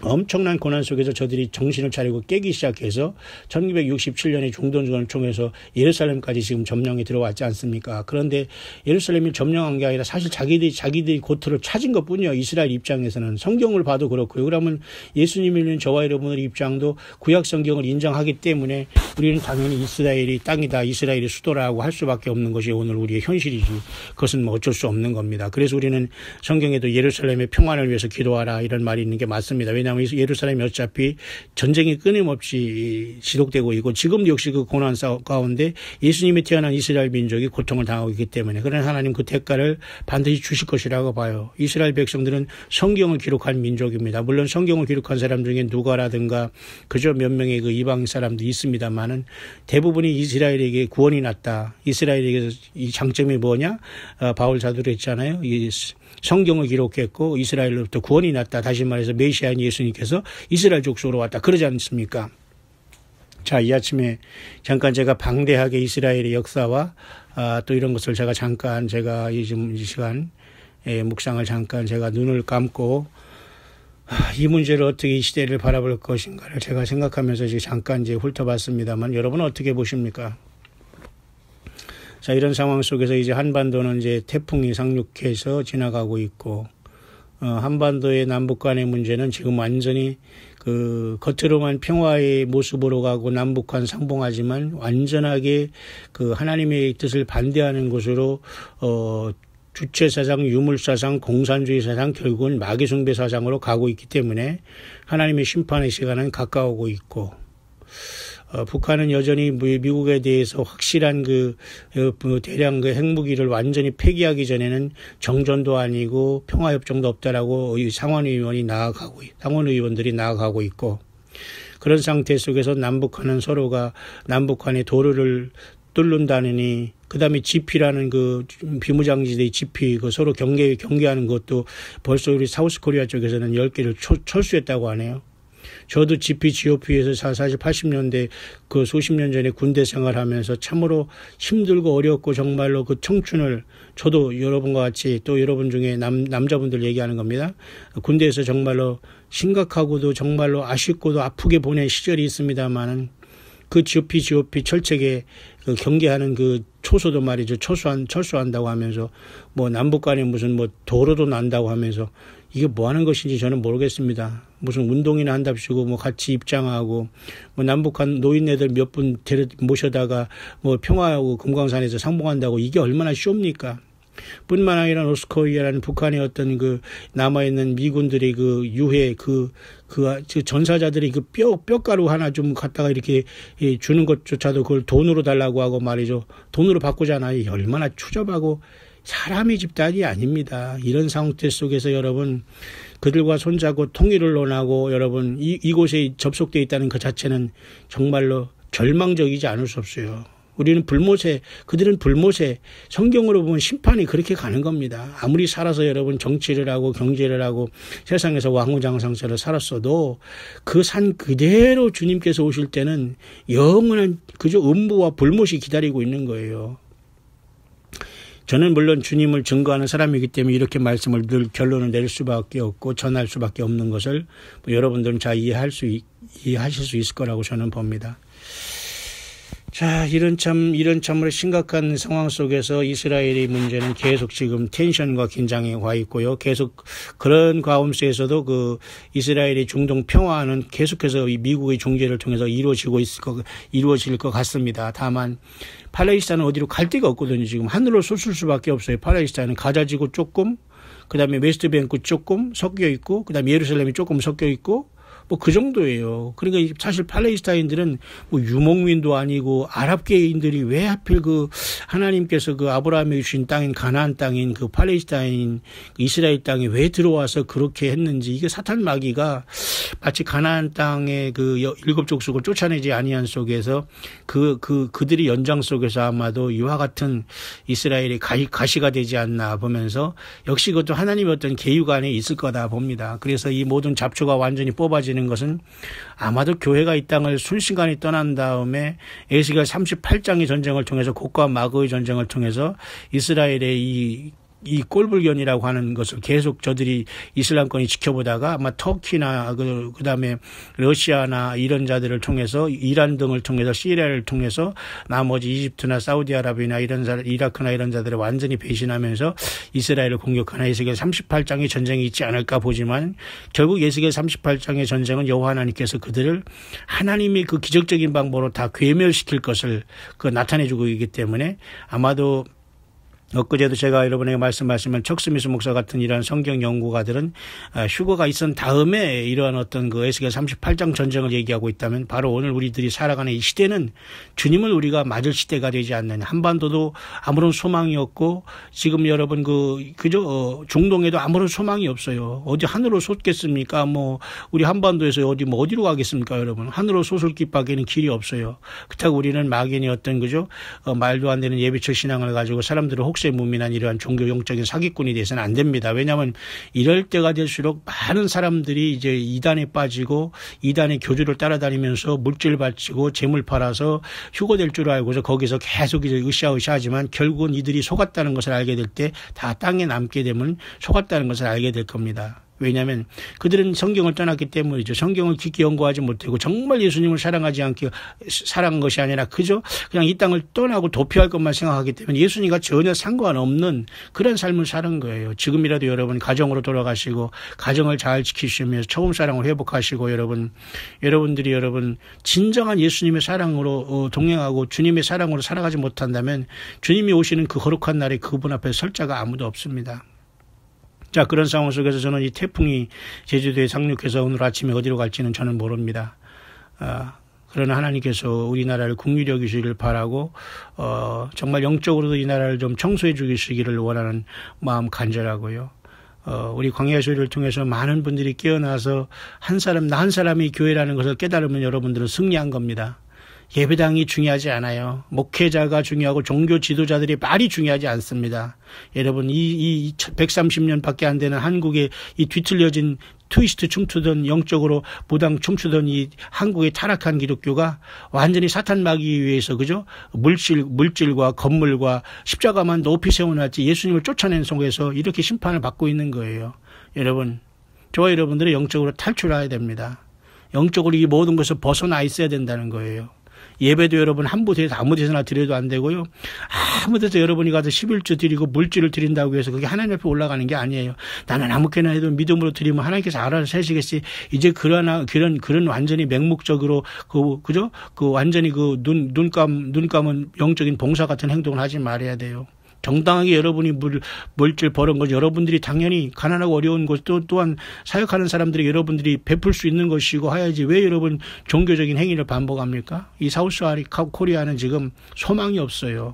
A: 엄청난 고난 속에서 저들이 정신을 차리고 깨기 시작해서 1967년에 중동전을 통해서 예루살렘까지 지금 점령이 들어왔지 않습니까? 그런데 예루살렘이 점령한 게 아니라 사실 자기들이 고토를 찾은 것뿐이에요. 이스라엘 입장에서는. 성경을 봐도 그렇고요. 그러면 예수님 믿는 저와 여러분의 입장도 구약 성경을 인정하기 때문에 우리는 당연히 이스라엘이 땅이다, 이스라엘이 수도라고 할 수밖에 없는 것이 오늘 우리의 현실이지. 그것은 뭐 어쩔 수 없는 겁니다. 그래서 우리는 성경에도 예루살렘의 평안을 위해서 기도하라 이런 말이 있는 게 맞습니다. 왜냐하면 예루살렘이 어차피 전쟁이 끊임없이 지속되고 있고 지금도 역시 그 고난 가운데 예수님이 태어난 이스라엘 민족이 고통을 당하고 있기 때문에 그러나 하나님 그 대가를 반드시 주실 것이라고 봐요. 이스라엘 백성들은 성경을 기록한 민족입니다. 물론 성경을 기록한 사람 중에 누가라든가 그저 몇 명의 그 이방 사람도 있습니다만은 대부분이 이스라엘에게 구원이 났다. 이스라엘에게 이 장점이 뭐냐? 바울 사도로 했잖아요. 이 성경을 기록했고 이스라엘로부터 구원이 났다. 다시 말해서 메시아인 예수님께서 이스라엘 족속으로 왔다. 그러지 않습니까? 자, 이 아침에 잠깐 제가 방대하게 이스라엘의 역사와 또 이런 것을 제가 이 시간 묵상을 잠깐 제가 눈을 감고 이 문제를 어떻게 이 시대를 바라볼 것인가를 제가 생각하면서 잠깐 훑어봤습니다만 여러분은 어떻게 보십니까? 자, 이런 상황 속에서 이제 한반도는 이제 태풍이 상륙해서 지나가고 있고, 한반도의 남북 간의 문제는 지금 완전히 그 겉으로만 평화의 모습으로 가고 남북한 상봉하지만 완전하게 그 하나님의 뜻을 반대하는 곳으로 주체사상, 유물사상, 공산주의 사상, 결국은 마귀숭배 사상으로 가고 있기 때문에 하나님의 심판의 시간은 가까우고 있고, 북한은 여전히 미국에 대해서 확실한 대량 핵무기를 완전히 폐기하기 전에는 정전도 아니고 평화협정도 없다라고 상원의원들이 나아가고 있고, 그런 상태 속에서 남북한은 서로가 남북한의 도로를 뚫는다느니, 그 다음에 GP라는 비무장지대의 GP, 서로 경계하는 것도 벌써 우리 사우스 코리아 쪽에서는 10개를 철수했다고 하네요. 저도 GP, GOP에서 사실 80년대 수십 년 전에 군대 생활하면서 참으로 힘들고 어렵고 정말로 그 청춘을, 저도 여러분과 같이 또 여러분 중에 남자분들 얘기하는 겁니다. 군대에서 정말로 심각하고도 정말로 아쉽고도 아프게 보낸 시절이 있습니다만은 그 GOP 철책에 경계하는 초소도 말이죠. 철수한다고 하면서 남북 간에 무슨 도로도 난다고 하면서 이게 뭐 하는 것인지 저는 모르겠습니다. 무슨 운동이나 한답시고 같이 입장하고 남북한 노인네들 몇 분 모셔다가 평화하고 금강산에서 상봉한다고 이게 얼마나 쇼입니까? 뿐만 아니라 노스코리아라는 북한의 어떤 남아있는 미군들의 유해 전사자들이 뼈가루 하나 좀 갖다가 이렇게 주는 것조차도 그걸 돈으로 달라고 하고 말이죠. 돈으로 바꾸잖아요. 얼마나 추접하고 사람의 집단이 아닙니다. 이런 상태 속에서 여러분 그들과 손잡고 통일을 논하고 여러분 이곳에 접속되어 있다는 그 자체는 정말로 절망적이지 않을 수 없어요. 우리는 그들은 불못에 성경으로 보면 심판이 그렇게 가는 겁니다. 아무리 살아서 여러분 정치를 하고 경제를 하고 세상에서 왕후장상처럼 살았어도 그 산 그대로 주님께서 오실 때는 영원한 음부와 불못이 기다리고 있는 거예요. 저는 물론 주님을 증거하는 사람이기 때문에 이렇게 말씀을 늘 결론을 내릴 수밖에 없고 전할 수밖에 없는 것을 여러분들은 잘 이해하실 수 있을 거라고 저는 봅니다. 자, 이런 참으로 심각한 상황 속에서 이스라엘의 문제는 계속 지금 텐션과 긴장에 와 있고요. 계속 그런 가운데에서도 이스라엘의 중동 평화는 계속해서 미국의 중재를 통해서 이루어질 것 같습니다. 다만 팔레스타인은 어디로 갈 데가 없거든요. 지금 하늘로 솟을 수밖에 없어요. 팔레스타인은 가자지구 조금, 그다음에 웨스트뱅크 조금 섞여 있고, 그다음에 예루살렘이 조금 섞여 있고. 그 정도예요. 그러니까 사실 팔레스타인들은 유목민도 아니고 아랍계인들이 왜 하필 하나님께서 아브라함이 주신 땅인 가나안 땅인 팔레스타인 이스라엘 땅에 왜 들어와서 그렇게 했는지, 이게 사탄 마귀가 마치 가나안 땅의 일곱 족속을 쫓아내지 아니한 속에서 그들이 연장 속에서 아마도 이와 같은 이스라엘이 가시가 되지 않나 보면서 역시 그것도 하나님의 어떤 계유 안에 있을 거다 봅니다. 그래서 이 모든 잡초가 완전히 뽑아지는 것은 아마도 교회가 이 땅을 순식간에 떠난 다음에 에스겔 38장의 전쟁을 통해서 곡과 마그의 전쟁을 통해서 이스라엘의 이 꼴불견이라고 하는 것을 계속 저들이 이슬람권이 지켜보다가 아마 터키나 그다음에 러시아나 이런 자들을 통해서 이란 등을 통해서 시리아를 통해서 나머지 이집트나 사우디아라비아나 이라크나 이런 자들을 완전히 배신하면서 이스라엘을 공격하는 에스겔 38장의 전쟁이 있지 않을까 보지만 결국 에스겔 38장의 전쟁은 여호와 하나님께서 그들을 하나님의 기적적인 방법으로 다 괴멸시킬 것을 나타내주고 있기 때문에 아마도 엊그제도 제가 여러분에게 말씀하시면 척스미스 목사 같은 이러한 성경 연구가들은 휴거가 있은 다음에 이러한 어떤 에스겔 38장 전쟁을 얘기하고 있다면 바로 오늘 우리들이 살아가는 이 시대는 주님을 우리가 맞을 시대가 되지 않는, 한반도도 아무런 소망이 없고 지금 여러분 중동에도 아무런 소망이 없어요. 어디 하늘로 솟겠습니까? 우리 한반도에서 어디로 가겠습니까, 여러분? 하늘로 솟을 길밖에는 길이 없어요. 그렇다고 우리는 막연히 어떤 말도 안 되는 예비처 신앙을 가지고 사람들을 혹시 무민한 이러한 종교 영적인 사기꾼이 돼서는 안 됩니다. 왜냐하면 이럴 때가 될수록 많은 사람들이 이제 이단에 빠지고 이단의 교주를 따라다니면서 물질 바치고 재물 팔아서 휴거될 줄 알고서 거기서 계속 이제 으쌰으쌰하지만 결국은 이들이 속았다는 것을 알게 될 때 다 땅에 남게 되면 속았다는 것을 알게 될 겁니다. 왜냐하면 그들은 성경을 떠났기 때문이죠. 성경을 깊이 연구하지 못하고 정말 예수님을 사랑한 것이 아니라 그저 그냥 이 땅을 떠나고 도피할 것만 생각하기 때문에 예수님과 전혀 상관없는 그런 삶을 사는 거예요. 지금이라도 여러분 가정으로 돌아가시고 가정을 잘 지키시면서 처음 사랑을 회복하시고 여러분들이 진정한 예수님의 사랑으로 동행하고 주님의 사랑으로 살아가지 못한다면 주님이 오시는 그 거룩한 날에 그분 앞에 설 자가 아무도 없습니다. 자, 그런 상황 속에서 저는 이 태풍이 제주도에 상륙해서 오늘 아침에 어디로 갈지는 저는 모릅니다. 그러나 하나님께서 우리나라를 긍휼히 여기시기를 바라고 정말 영적으로도 이 나라를 좀 청소해 주시기를 원하는 마음 간절하고요. 우리 광야 소리를 통해서 많은 분들이 깨어나서 나 한 사람이 교회라는 것을 깨달으면 여러분들은 승리한 겁니다. 예배당이 중요하지 않아요. 목회자가 중요하고 종교 지도자들의 말이 중요하지 않습니다. 여러분 이 130년밖에 안 되는 한국의 이 뒤틀려진 트위스트 춤추던 영적으로 무당 춤추던 이 한국의 타락한 기독교가 완전히 사탄 막기 위해서 그죠? 물질과 건물과 십자가만 높이 세워놨지 예수님을 쫓아낸 속에서 이렇게 심판을 받고 있는 거예요. 여러분, 저와 여러분들은 영적으로 탈출해야 됩니다. 영적으로 이 모든 것을 벗어나 있어야 된다는 거예요. 예배도 여러분 한 곳에서 아무 데서나 드려도 안 되고요. 아무 데서 여러분이 가서 11조 드리고 물질을 드린다고 해서 그게 하나님 앞에 올라가는 게 아니에요. 나는 아무렇게나 해도 믿음으로 드리면 하나님께서 알아서 하시겠지. 이제 그런 완전히 맹목적으로 그죠? 완전히 눈감은 영적인 봉사 같은 행동을 하지 말아야 돼요. 정당하게 여러분이 물질 벌은 것, 여러분들이 당연히 가난하고 어려운 것, 또한 사역하는 사람들이 여러분들이 베풀 수 있는 것이고 해야지 왜 여러분 종교적인 행위를 반복합니까? 이 사우스 코리아는 지금 소망이 없어요.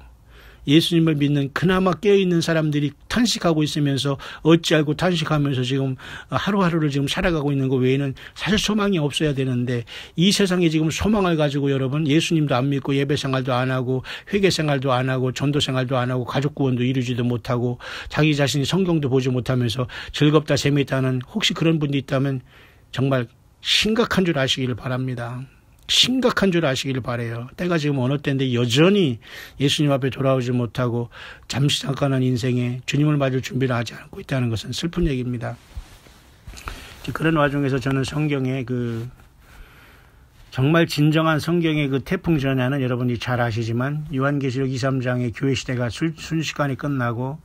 A: 예수님을 믿는 그나마 깨어있는 사람들이 탄식하고 있으면서 어찌 알고 탄식하면서 지금 하루하루를 지금 살아가고 있는 것 외에는 사실 소망이 없어야 되는데 이 세상에 지금 소망을 가지고 여러분 예수님도 안 믿고 예배 생활도 안 하고 회개 생활도 안 하고 전도 생활도 안 하고 가족 구원도 이루지도 못하고 자기 자신이 성경도 보지 못하면서 즐겁다 재미있다는 혹시 그런 분이 있다면 정말 심각한 줄 아시기를 바랍니다. 심각한 줄 아시기를 바라요. 때가 지금 어느 때인데 여전히 예수님 앞에 돌아오지 못하고 잠시 잠깐한 인생에 주님을 맞을 준비를 하지 않고 있다는 것은 슬픈 얘기입니다. 그런 와중에서 저는 성경의 정말 진정한 성경의 태풍 전야는 여러분이 잘 아시지만 요한계시록 2, 3장의 교회 시대가 순식간에 끝나고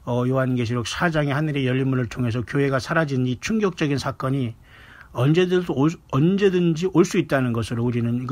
A: 요한계시록 4장의 하늘의 열린 문을 통해서 교회가 사라진 이 충격적인 사건이 언제든지 올 수 있다는 것으로 우리는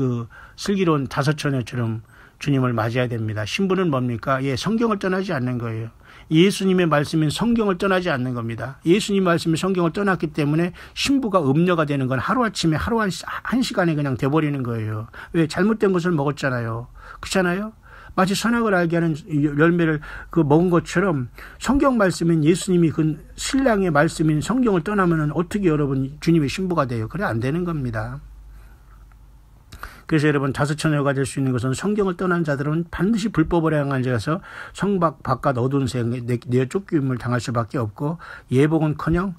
A: 슬기로운 다섯처녀처럼 주님을 맞이해야 됩니다. 신부는 뭡니까? 성경을 떠나지 않는 거예요. 예수님의 말씀인 성경을 떠나지 않는 겁니다. 예수님 말씀이 성경을 떠났기 때문에 신부가 음녀가 되는 건 하루아침에 한 시간에 그냥 돼버리는 거예요. 왜? 잘못된 것을 먹었잖아요. 그렇잖아요? 마치 선악을 알게 하는 열매를 먹은 것처럼 성경 말씀인 예수님이 신랑의 말씀인 성경을 떠나면은 어떻게 여러분 주님의 신부가 돼요? 그래 안 되는 겁니다. 그래서 여러분 다섯처녀가 될 수 있는 것은 성경을 떠난 자들은 반드시 불법을 향한 자에서 성박 바깥 어두운 세상에 내어 쫓김을 당할 수밖에 없고 예복은커녕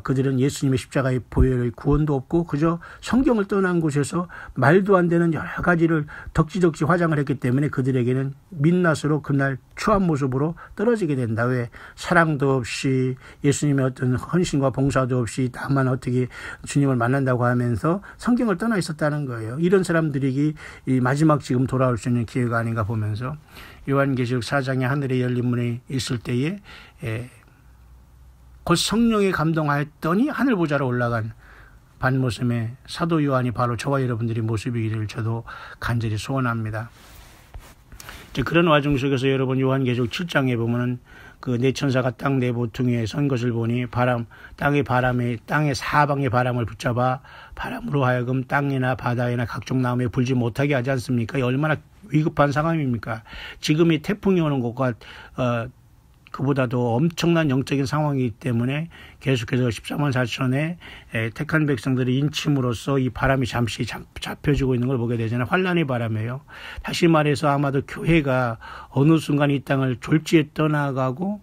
A: 그들은 예수님의 십자가의 보혈의 구원도 없고 그저 성경을 떠난 곳에서 말도 안 되는 여러 가지를 덕지덕지 화장을 했기 때문에 그들에게는 민낯으로 그날 추한 모습으로 떨어지게 된다. 왜? 사랑도 없이 예수님의 어떤 헌신과 봉사도 없이 다만 어떻게 주님을 만난다고 하면서 성경을 떠나 있었다는 거예요. 이런 사람들이 이 마지막 지금 돌아올 수 있는 기회가 아닌가 보면서 요한계시록 4장의 하늘의 열린 문에 있을 때에 곧 성령에 감동하였더니 하늘 보좌로 올라간 반모섬의 사도 요한이 바로 저와 여러분들의 모습이기를 저도 간절히 소원합니다. 그런 와중 속에서 여러분 요한계시록 7장에 보면은 네 천사가 땅 네 모퉁이에 선 것을 보니 땅의 사방의 바람을 붙잡아 바람으로 하여금 땅이나 바다에나 각종 나무에 불지 못하게 하지 않습니까? 얼마나 위급한 상황입니까? 지금 이 태풍이 오는 것과 그보다도 엄청난 영적인 상황이기 때문에 계속해서 14만 4천의 택한 백성들이 인침으로써 이 바람이 잠시 잡혀지고 있는 걸 보게 되잖아요. 환란의 바람이에요. 다시 말해서 아마도 교회가 어느 순간 이 땅을 졸지에 떠나가고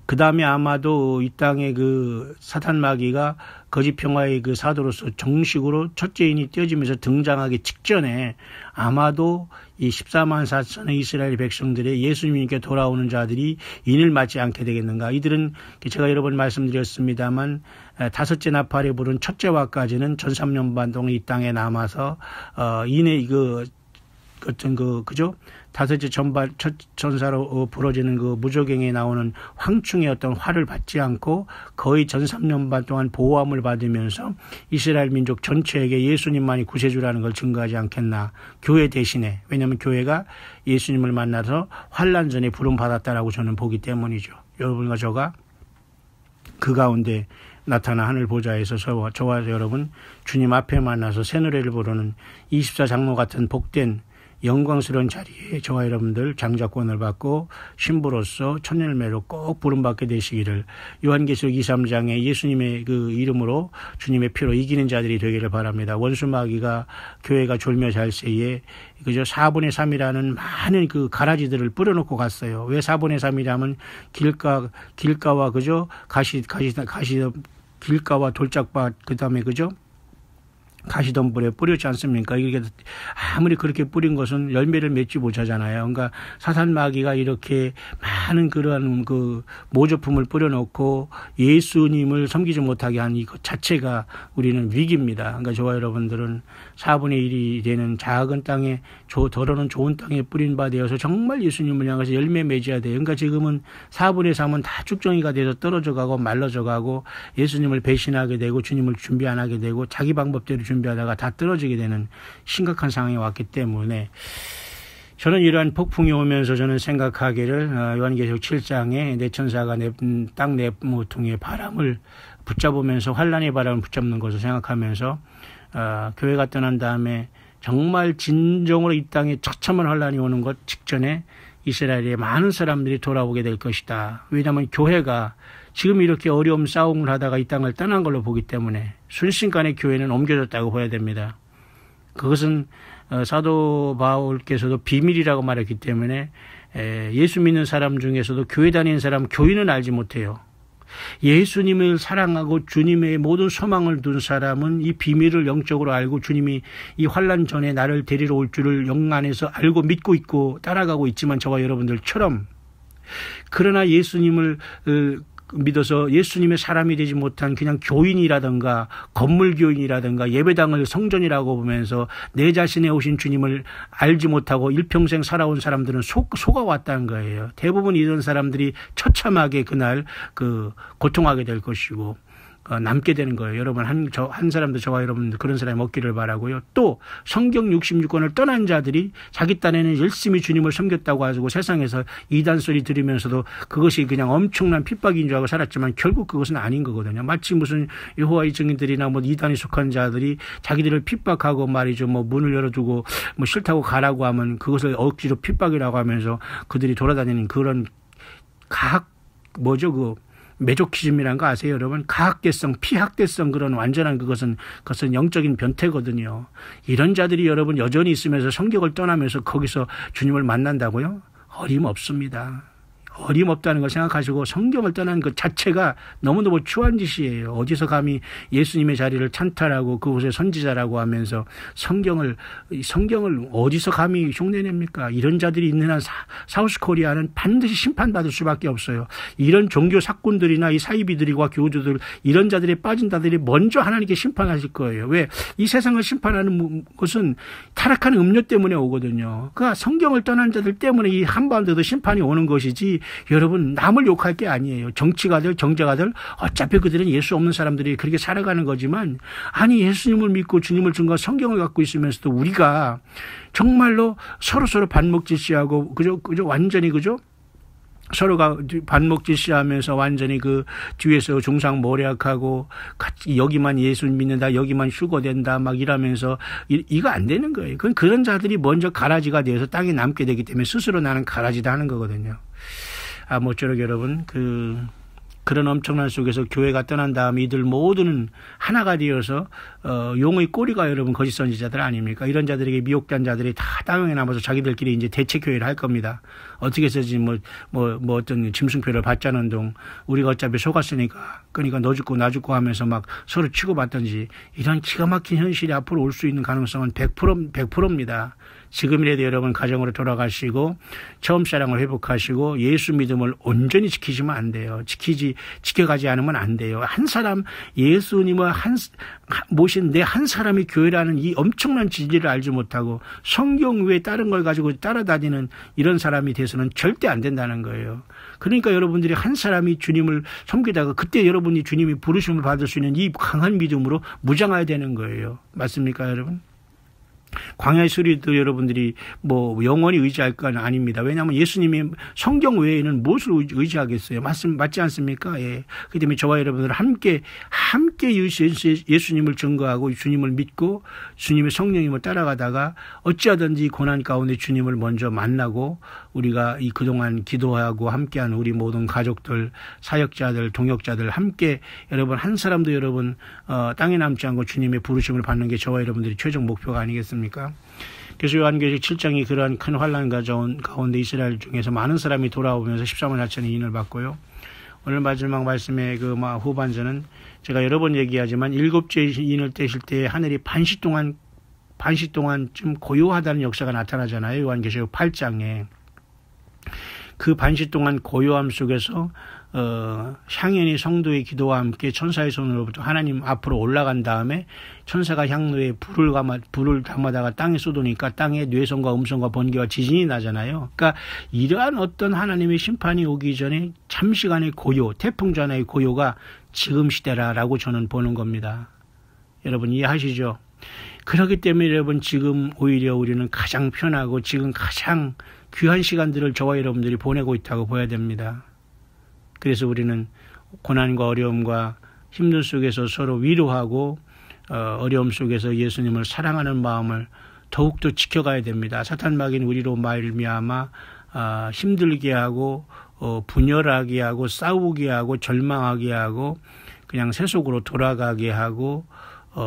A: 그 다음에 아마도 이 땅의 그 사탄 마귀가 거짓 평화의 그 사도로서 정식으로 첫째인이 떼어지면서 등장하기 직전에 아마도 이 14만 4천의 이스라엘 백성들의 예수님께 돌아오는 자들이 인을 맞지 않게 되겠는가. 이들은 제가 여러 번 말씀드렸습니다만 다섯째 나팔에 부른 첫째와까지는 전 3년 반 동안 이 땅에 남아서 인의 그죠? 다섯째 전사로 부러지는 그 무저갱에 나오는 황충의 어떤 화를 받지 않고 거의 전 3년 반 동안 보호함을 받으면서 이스라엘 민족 전체에게 예수님만이 구세주라는 걸 증거하지 않겠나. 교회 대신에. 왜냐하면 교회가 예수님을 만나서 환난 전에 부름 받았다라고 저는 보기 때문이죠. 여러분과 저가 그 가운데 나타나 하늘 보좌에서 저와 여러분 주님 앞에 만나서 새 노래를 부르는 24장로 같은 복된 영광스러운 자리에 저와 여러분들 장자권을 받고 신부로서 천열매로 꼭 부름받게 되시기를 요한계시록 23장에 예수님의 그 이름으로 주님의 피로 이기는 자들이 되기를 바랍니다. 원수 마귀가 교회가 졸며 잘 새에 그저 4분의 3이라는 많은 그 가라지들을 뿌려놓고 갔어요. 왜 4분의 3이라면 길가와 그저 길가와 돌짝밭 그다음에 그죠? 가시덤불에 뿌렸지 않습니까? 이게 아무리 그렇게 뿌린 것은 열매를 맺지 못하잖아요. 그러니까 사탄 마귀가 이렇게 많은 그러한 그 모조품을 뿌려놓고 예수님을 섬기지 못하게 한 이것 자체가 우리는 위기입니다. 그러니까 저와 여러분들은 4분의 1이 되는 작은 땅에 더러는 좋은 땅에 뿌린 바 되어서 정말 예수님을 향해서 열매 맺어야 돼요. 그러니까 지금은 4분의 3은 다 쭉정이가 돼서 떨어져 가고 말라져 가고 예수님을 배신하게 되고 주님을 준비 안 하게 되고 자기 방법대로 준비하다가 다 떨어지게 되는 심각한 상황이 왔기 때문에 저는 이러한 폭풍이 오면서 저는 생각하기를 요한계시록 7장에 내 천사가 땅 내모퉁이의 바람을 붙잡으면서 환란의 바람을 붙잡는 것을 생각하면서 교회가 떠난 다음에 정말 진정으로 이 땅에 처참한 환란이 오는 것 직전에 이스라엘의 많은 사람들이 돌아오게 될 것이다. 왜냐하면 교회가 지금 이렇게 어려움 싸움을 하다가 이 땅을 떠난 걸로 보기 때문에 순식간에 교회는 옮겨졌다고 봐야 됩니다. 그것은 사도 바울께서도 비밀이라고 말했기 때문에 예수 믿는 사람 중에서도 교회 다니는 사람 교인은 알지 못해요. 예수님을 사랑하고 주님의 모든 소망을 둔 사람은 이 비밀을 영적으로 알고 주님이 이 환난 전에 나를 데리러 올 줄을 영 안에서 알고 믿고 있고 따라가고 있지만 저와 여러분들처럼 그러나 예수님을 믿어서 예수님의 사람이 되지 못한 그냥 교인이라든가 건물 교인이라든가 예배당을 성전이라고 보면서 내 자신에 오신 주님을 알지 못하고 일평생 살아온 사람들은 속아왔다는 거예요. 대부분 이런 사람들이 처참하게 그날 고통하게 될 것이고 남게 되는 거예요. 여러분 한 사람도 저와 여러분들 그런 사람이 없기를 바라고요. 또 성경 66권을 떠난 자들이 자기 딴에는 열심히 주님을 섬겼다고 하고 세상에서 이단 소리 들으면서도 그것이 그냥 엄청난 핍박인 줄 알고 살았지만 결국 그것은 아닌 거거든요. 마치 무슨 여호와의 증인들이나 뭐 이단에 속한 자들이 자기들을 핍박하고 말이죠. 뭐 문을 열어두고 뭐 싫다고 가라고 하면 그것을 억지로 핍박이라고 하면서 그들이 돌아다니는 그런 메조키즘이라는 거 아세요, 여러분? 가학대성, 피학대성 그런 완전한 그것은 영적인 변태거든요. 이런 자들이 여러분 여전히 있으면서 성경을 떠나면서 거기서 주님을 만난다고요? 어림없습니다. 어림없다는 걸 생각하시고 성경을 떠나는 것 자체가 너무너무 추한 짓이에요. 어디서 감히 예수님의 자리를 찬탈하고 그곳에 선지자라고 하면서 성경을 어디서 감히 흉내냅니까? 이런 자들이 있는 한 사우스코리아는 반드시 심판받을 수밖에 없어요. 이런 종교 사꾼들이나 이 사이비들과 교주들 이런 자들이 빠진 자들이 먼저 하나님께 심판하실 거예요. 왜? 이 세상을 심판하는 것은 타락한 음료 때문에 오거든요. 그러니까 성경을 떠난 자들 때문에 이 한반도도 심판이 오는 것이지 여러분 남을 욕할 게 아니에요. 정치가들 경제가들 어차피 그들은 예수 없는 사람들이 그렇게 살아가는 거지만 아니 예수님을 믿고 주님을 증거한 성경을 갖고 있으면서도 우리가 정말로 서로 반목질시하고 그죠 완전히 그죠 서로가 반목질시하면서 완전히 그 뒤에서 중상모략하고 여기만 예수 믿는다 여기만 휴거된다 막 이러면서 이거 안 되는 거예요. 그런 자들이 먼저 가라지가 되어서 땅에 남게 되기 때문에 스스로 나는 가라지다 하는 거거든요. 모쪼록 여러분 그런 엄청난 속에서 교회가 떠난 다음에 이들 모두는 하나가 되어서 용의 꼬리가 여러분 거짓 선지자들 아닙니까? 이런 자들에게 미혹된 자들이 다 땅에 남아서 자기들끼리 이제 대체 교회를 할 겁니다. 어떻게 해서지 어떤 짐승표를 받자는 둥 우리가 어차피 속았으니까 그러니까 너 죽고 나 죽고 하면서 막 서로 치고받든지 이런 기가 막힌 현실이 앞으로 올 수 있는 가능성은 100%입니다. 지금이라도 여러분 가정으로 돌아가시고 처음 사랑을 회복하시고 예수 믿음을 온전히 지키시면 안 돼요. 지켜가지 않으면 안 돼요. 한 사람 예수님을 모신 내 한 사람이 교회라는 이 엄청난 진리를 알지 못하고 성경 외에 다른 걸 가지고 따라다니는 이런 사람이 돼서는 절대 안 된다는 거예요. 그러니까 여러분들이 한 사람이 주님을 섬기다가 그때 여러분이 주님이 부르심을 받을 수 있는 이 강한 믿음으로 무장해야 되는 거예요. 맞습니까, 여러분? 광야의 소리도 여러분들이 영원히 의지할 건 아닙니다. 왜냐하면 예수님이 성경 외에는 무엇을 의지하겠어요? 맞지 않습니까? 예. 그렇기 때문에 저와 여러분들 함께 예수님을 증거하고 주님을 믿고 주님의 성령님을 따라가다가 어찌하든지 고난 가운데 주님을 먼저 만나고 우리가 그동안 기도하고 함께한 우리 모든 가족들, 사역자들, 동역자들 함께 여러분 한 사람도 여러분 땅에 남지 않고 주님의 부르심을 받는 게 저와 여러분들이 최종 목표가 아니겠습니까? 그래서 요한계시록 7장이 그러한 큰 환난 가운데 이스라엘 중에서 많은 사람이 돌아오면서 14만 4천의 인을 받고요. 오늘 마지막 말씀의 후반전은 제가 여러 번 얘기하지만 7째 인을 떼실 때 하늘이 반시 동안 좀 고요하다는 역사가 나타나잖아요. 요한계시록 8장에. 그 반시 동안 고요함 속에서 향연이 성도의 기도와 함께 천사의 손으로부터 하나님 앞으로 올라간 다음에 천사가 향로에 불을 담아다가 땅에 쏟으니까 땅에 뇌성과 음성과 번개와 지진이 나잖아요. 그러니까 이러한 어떤 하나님의 심판이 오기 전에 잠시간의 고요, 태풍전의 고요가 지금 시대라라고 저는 보는 겁니다. 여러분 이해하시죠? 그렇기 때문에 여러분 지금 오히려 우리는 가장 편하고 지금 가장 귀한 시간들을 저와 여러분들이 보내고 있다고 봐야 됩니다. 그래서 우리는 고난과 어려움과 힘든 속에서 서로 위로하고 어려움 속에서 예수님을 사랑하는 마음을 더욱더 지켜가야 됩니다. 사탄 마귀는 우리로 말미암아 힘들게 하고 분열하게 하고 싸우게 하고 절망하게 하고 그냥 세속으로 돌아가게 하고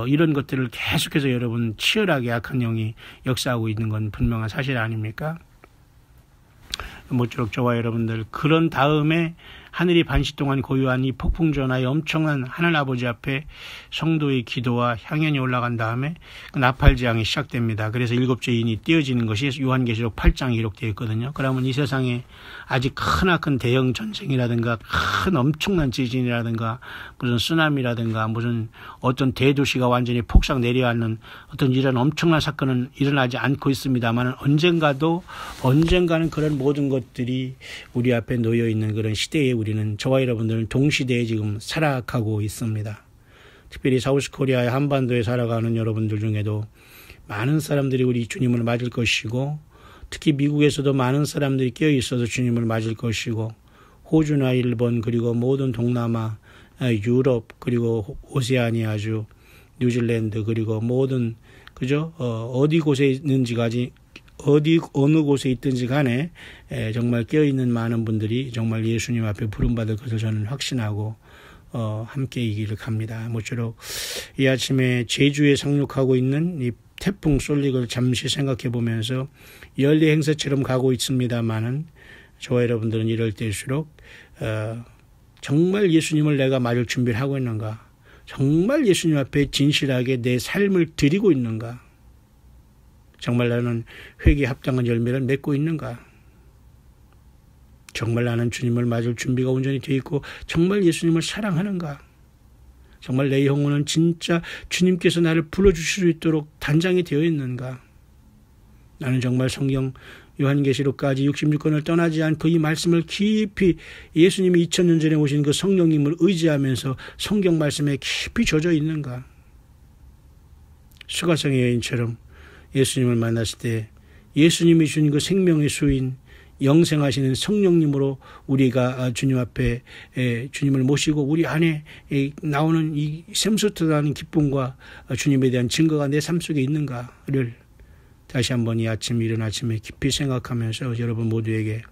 A: 이런 것들을 계속해서 여러분 치열하게 악한 영이 역사하고 있는 건 분명한 사실 아닙니까? 모쪼록 저와 여러분들 그런 다음에 하늘이 반시 동안 고요한 이 폭풍전하의 엄청난 하늘아버지 앞에 성도의 기도와 향연이 올라간 다음에 나팔재앙이 시작됩니다. 그래서 7째 인이 띄어지는 것이 요한계시록 8장에 기록되어 있거든요. 그러면 이 세상에 아직 크나큰 대형 전쟁이라든가 큰 엄청난 지진이라든가 무슨 쓰나미라든가 무슨 어떤 대도시가 완전히 폭삭 내려앉는 어떤 이런 엄청난 사건은 일어나지 않고 있습니다만 언젠가는 그런 모든 것들이 우리 앞에 놓여 있는 그런 시대에 우리는 저와 여러분들은 동시대에 지금 살아가고 있습니다. 특별히 사우스코리아의 한반도에 살아가는 여러분들 중에도 많은 사람들이 우리 주님을 맞을 것이고 특히 미국에서도 많은 사람들이 깨어 있어서 주님을 맞을 것이고 호주나 일본 그리고 모든 동남아, 유럽 그리고 오세아니아주, 뉴질랜드 그리고 모든 어느 곳에 있든지 간에 정말 깨어있는 많은 분들이 정말 예수님 앞에 부름받을 것을 저는 확신하고 함께 이 길을 갑니다. 모쪼록 이 아침에 제주에 상륙하고 있는 이 태풍 솔릭을 잠시 생각해 보면서 연례 행사처럼 가고 있습니다만은 저와 여러분들은 이럴 때일수록 정말 예수님을 내가 맞을 준비를 하고 있는가? 정말 예수님 앞에 진실하게 내 삶을 드리고 있는가? 정말 나는 회개에 합당한 열매를 맺고 있는가? 정말 나는 주님을 맞을 준비가 온전히 되어 있고 정말 예수님을 사랑하는가? 정말 내 영혼은 진짜 주님께서 나를 불러주실 수 있도록 단장이 되어 있는가? 나는 정말 성경 요한계시록까지 66권을 떠나지 않고 이 말씀을 깊이 예수님이 2000년 전에 오신 그 성령님을 의지하면서 성경 말씀에 깊이 젖어 있는가? 수가성의 여인처럼 예수님을 만났을 때 예수님이 주신 그 생명의 수인 영생하시는 성령님으로 우리가 주님 앞에 주님을 모시고 우리 안에 나오는 이 샘솟아나는 기쁨과 주님에 대한 증거가 내 삶 속에 있는가를 다시 한번 이 아침 이른 아침에 깊이 생각하면서 여러분 모두에게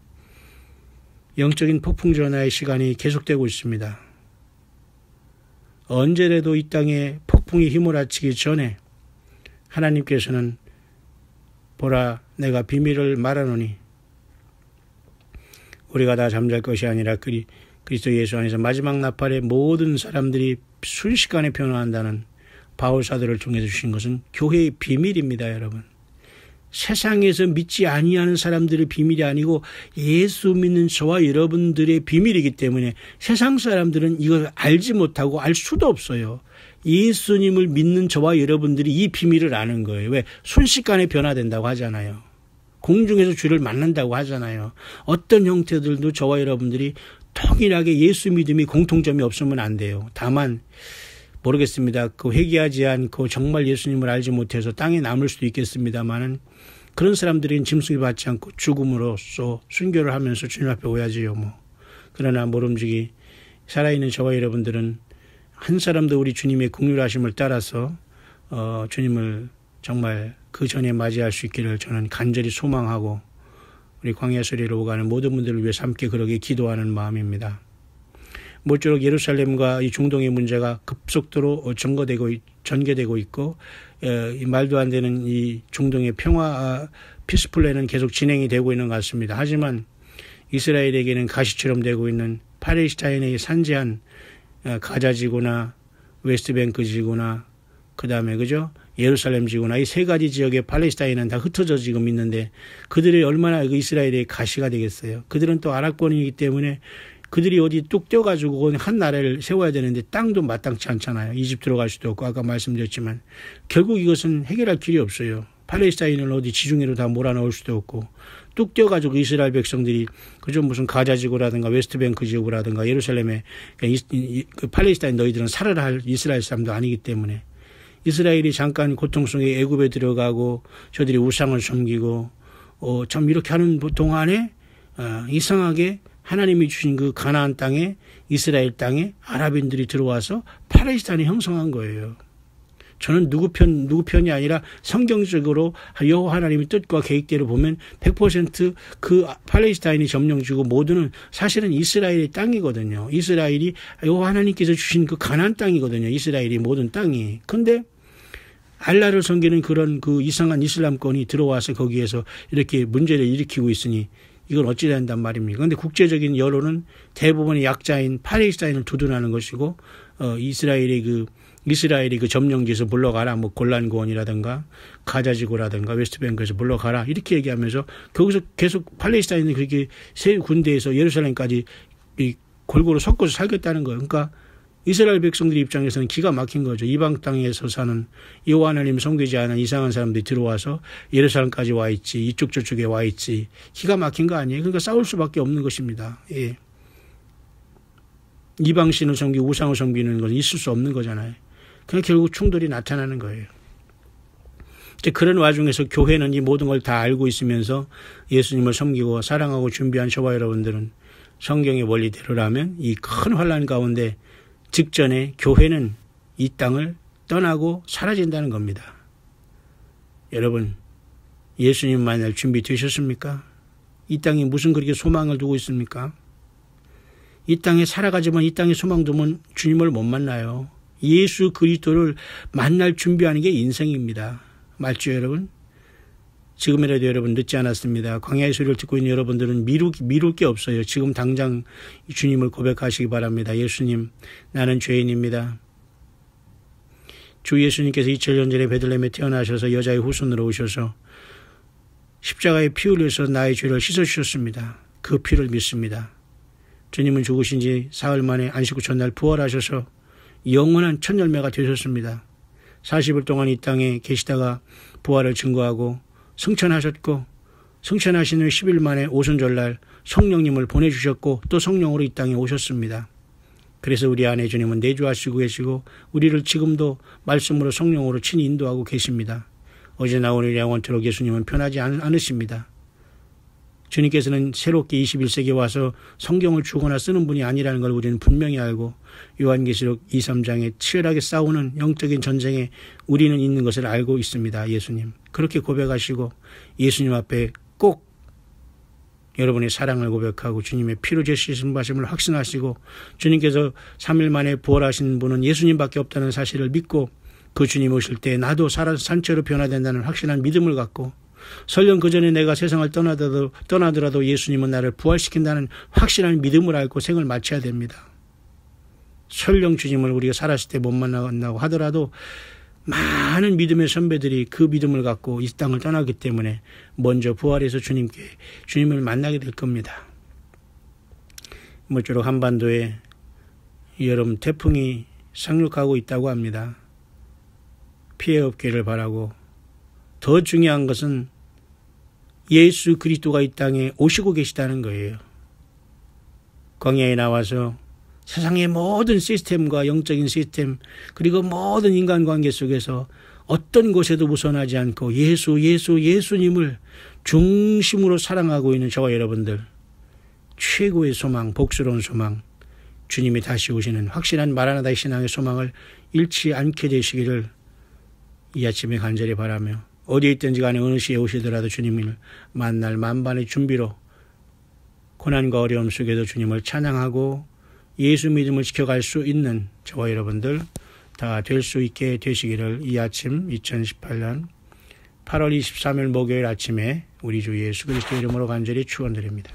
A: 영적인 폭풍 전하의 시간이 계속되고 있습니다. 언제라도 이 땅에 폭풍이 휘몰아치기 전에 하나님께서는 보라 내가 비밀을 말하노니 우리가 다 잠잘 것이 아니라 그리스도 예수 안에서 마지막 나팔에 모든 사람들이 순식간에 변화한다는 바울 사도를 통해서 주신 것은 교회의 비밀입니다, 여러분. 세상에서 믿지 아니하는 사람들의 비밀이 아니고 예수 믿는 저와 여러분들의 비밀이기 때문에 세상 사람들은 이걸 알지 못하고 알 수도 없어요. 예수님을 믿는 저와 여러분들이 이 비밀을 아는 거예요. 왜? 순식간에 변화된다고 하잖아요. 공중에서 주를 만난다고 하잖아요. 어떤 형태들도 저와 여러분들이 통일하게 예수 믿음이 공통점이 없으면 안 돼요. 다만 모르겠습니다. 그 회개하지 않고 정말 예수님을 알지 못해서 땅에 남을 수도 있겠습니다만은 그런 사람들은 짐승이 받지 않고 죽음으로써 순교를 하면서 주님 앞에 오야지요. 그러나 모름지기 살아있는 저와 여러분들은 한 사람도 우리 주님의 긍휼하심을 따라서 주님을 정말 그 전에 맞이할 수 있기를 저는 간절히 소망하고 우리 광야 소리로 오가는 모든 분들을 위해서 함께 그러게 기도하는 마음입니다. 모쪼록 예루살렘과 이 중동의 문제가 급속도로 전개되고 있고 이 말도 안 되는 이 중동의 평화 피스플랜은 계속 진행이 되고 있는 것 같습니다. 하지만 이스라엘에게는 가시처럼 되고 있는 팔레스타인의 산재한 가자지구나 웨스트뱅크 지구나 그다음에 그죠? 예루살렘 지구나 이 세 가지 지역의 팔레스타인은 다 흩어져 지금 있는데 그들이 얼마나 이스라엘의 가시가 되겠어요. 그들은 또 아랍권이기 때문에 그들이 어디 뚝 떼어가지고 한 나라를 세워야 되는데 땅도 마땅치 않잖아요. 이집트로 갈 수도 없고 아까 말씀드렸지만 결국 이것은 해결할 길이 없어요. 팔레스타인을 어디 지중해로 다 몰아넣을 수도 없고 뚝 떼어가지고 이스라엘 백성들이 그저 무슨 가자 지구라든가 웨스트뱅크 지구라든가 예루살렘에 그 팔레스타인 너희들은 살아라 할 이스라엘 사람도 아니기 때문에 이스라엘이 잠깐 고통 속에 애굽에 들어가고 저들이 우상을 섬기고 참 이렇게 하는 동안에 이상하게 하나님이 주신 그 가나안 땅에 이스라엘 땅에 아랍인들이 들어와서 팔레스타인이 형성한 거예요. 저는 누구 편이 아니라 성경적으로 여호와 하나님의 뜻과 계획대로 보면 100% 그 팔레스타인이 점령지고 모두는 사실은 이스라엘의 땅이거든요. 이스라엘이 여호와 하나님께서 주신 그 가나안 땅이거든요. 이스라엘이 모든 땅이. 근데 알라를 섬기는 그런 그 이상한 이슬람권이 들어와서 거기에서 이렇게 문제를 일으키고 있으니 이건 어찌 된단 말입니까? 그런데 국제적인 여론은 대부분의 약자인 팔레스타인을 두둔하는 것이고 이스라엘이 그 점령지에서 물러가라, 골란고원이라든가 가자지구라든가 웨스트뱅크에서 물러가라 이렇게 얘기하면서 거기서 계속 팔레스타인은 그렇게 세 군데에서 예루살렘까지 골고루 섞어서 살겠다는 거예요. 그러니까 이스라엘 백성들 입장에서는 기가 막힌 거죠. 이방 땅에서 사는 여호와 하나님 섬기지 않은 이상한 사람들이 들어와서 예루살렘까지 와 있지, 이쪽 저쪽에 와 있지. 기가 막힌 거 아니에요. 그러니까 싸울 수밖에 없는 것입니다. 예. 이방신을 섬기고 우상을 섬기는 것은 있을 수 없는 거잖아요. 그러니까 결국 충돌이 나타나는 거예요. 그런 와중에서 교회는 이 모든 걸 다 알고 있으면서 예수님을 섬기고 사랑하고 준비한 저와 여러분들은 성경의 원리대로라면 이 큰 환난 가운데 직전에 교회는 이 땅을 떠나고 사라진다는 겁니다. 여러분, 예수님 만날 준비 되셨습니까? 이 땅에 무슨 그렇게 소망을 두고 있습니까? 이 땅에 살아가지만 이 땅에 소망 두면 주님을 못 만나요. 예수 그리스도를 만날 준비하는 게 인생입니다. 맞죠, 여러분? 지금이라도 여러분 늦지 않았습니다. 광야의 소리를 듣고 있는 여러분들은 미룰 게 없어요. 지금 당장 주님을 고백하시기 바랍니다. 예수님, 나는 죄인입니다. 주 예수님께서 2000년 전에 베들레헴에 태어나셔서 여자의 후손으로 오셔서 십자가에 피 흘려서 나의 죄를 씻어주셨습니다. 그 피를 믿습니다. 주님은 죽으신 지 사흘 만에 안식 후 전날 부활하셔서 영원한 첫 열매가 되셨습니다. 40일 동안 이 땅에 계시다가 부활을 증거하고 승천하셨고 승천하신 후 10일 만에 오순절날 성령님을 보내주셨고 또 성령으로 이 땅에 오셨습니다. 그래서 우리 안에 주님은 내주하시고 계시고 우리를 지금도 말씀으로 성령으로 친히 인도하고 계십니다. 어제나 오늘 영원토록 예수님은 변하지 않으십니다. 주님께서는 새롭게 21세기에 와서 성경을 주거나 쓰는 분이 아니라는 걸 우리는 분명히 알고 요한계시록 2, 3장에 치열하게 싸우는 영적인 전쟁에 우리는 있는 것을 알고 있습니다. 예수님. 그렇게 고백하시고 예수님 앞에 꼭 여러분의 사랑을 고백하고 주님의 피로 제시신 말씀을 확신하시고 주님께서 3일 만에 부활하신 분은 예수님밖에 없다는 사실을 믿고 그 주님 오실 때 나도 산채로 변화된다는 확신한 믿음을 갖고 설령 그 전에 내가 세상을 떠나더라도 예수님은 나를 부활시킨다는 확실한 믿음을 알고 생을 마쳐야 됩니다. 설령 주님을 우리가 살았을 때 못 만나고 하더라도 많은 믿음의 선배들이 그 믿음을 갖고 이 땅을 떠나기 때문에 먼저 부활해서 주님을 만나게 될 겁니다. 모쪼록 한반도에 여름 태풍이 상륙하고 있다고 합니다. 피해 없기를 바라고, 더 중요한 것은 예수 그리스도가 이 땅에 오시고 계시다는 거예요. 광야에 나와서 세상의 모든 시스템과 영적인 시스템, 그리고 모든 인간관계 속에서 어떤 곳에도 무선하지 않고 예수님을 중심으로 사랑하고 있는 저와 여러분들, 최고의 소망, 복스러운 소망, 주님이 다시 오시는 확실한 마라나다의 신앙의 소망을 잃지 않게 되시기를 이 아침에 간절히 바라며, 어디에 있든지 간에 어느 시에 오시더라도 주님을 만날 만반의 준비로 고난과 어려움 속에도 주님을 찬양하고 예수 믿음을 지켜갈 수 있는 저와 여러분들 다 될 수 있게 되시기를 이 아침 2018년 8월 23일 목요일 아침에 우리 주 예수 그리스도 이름으로 간절히 축원드립니다.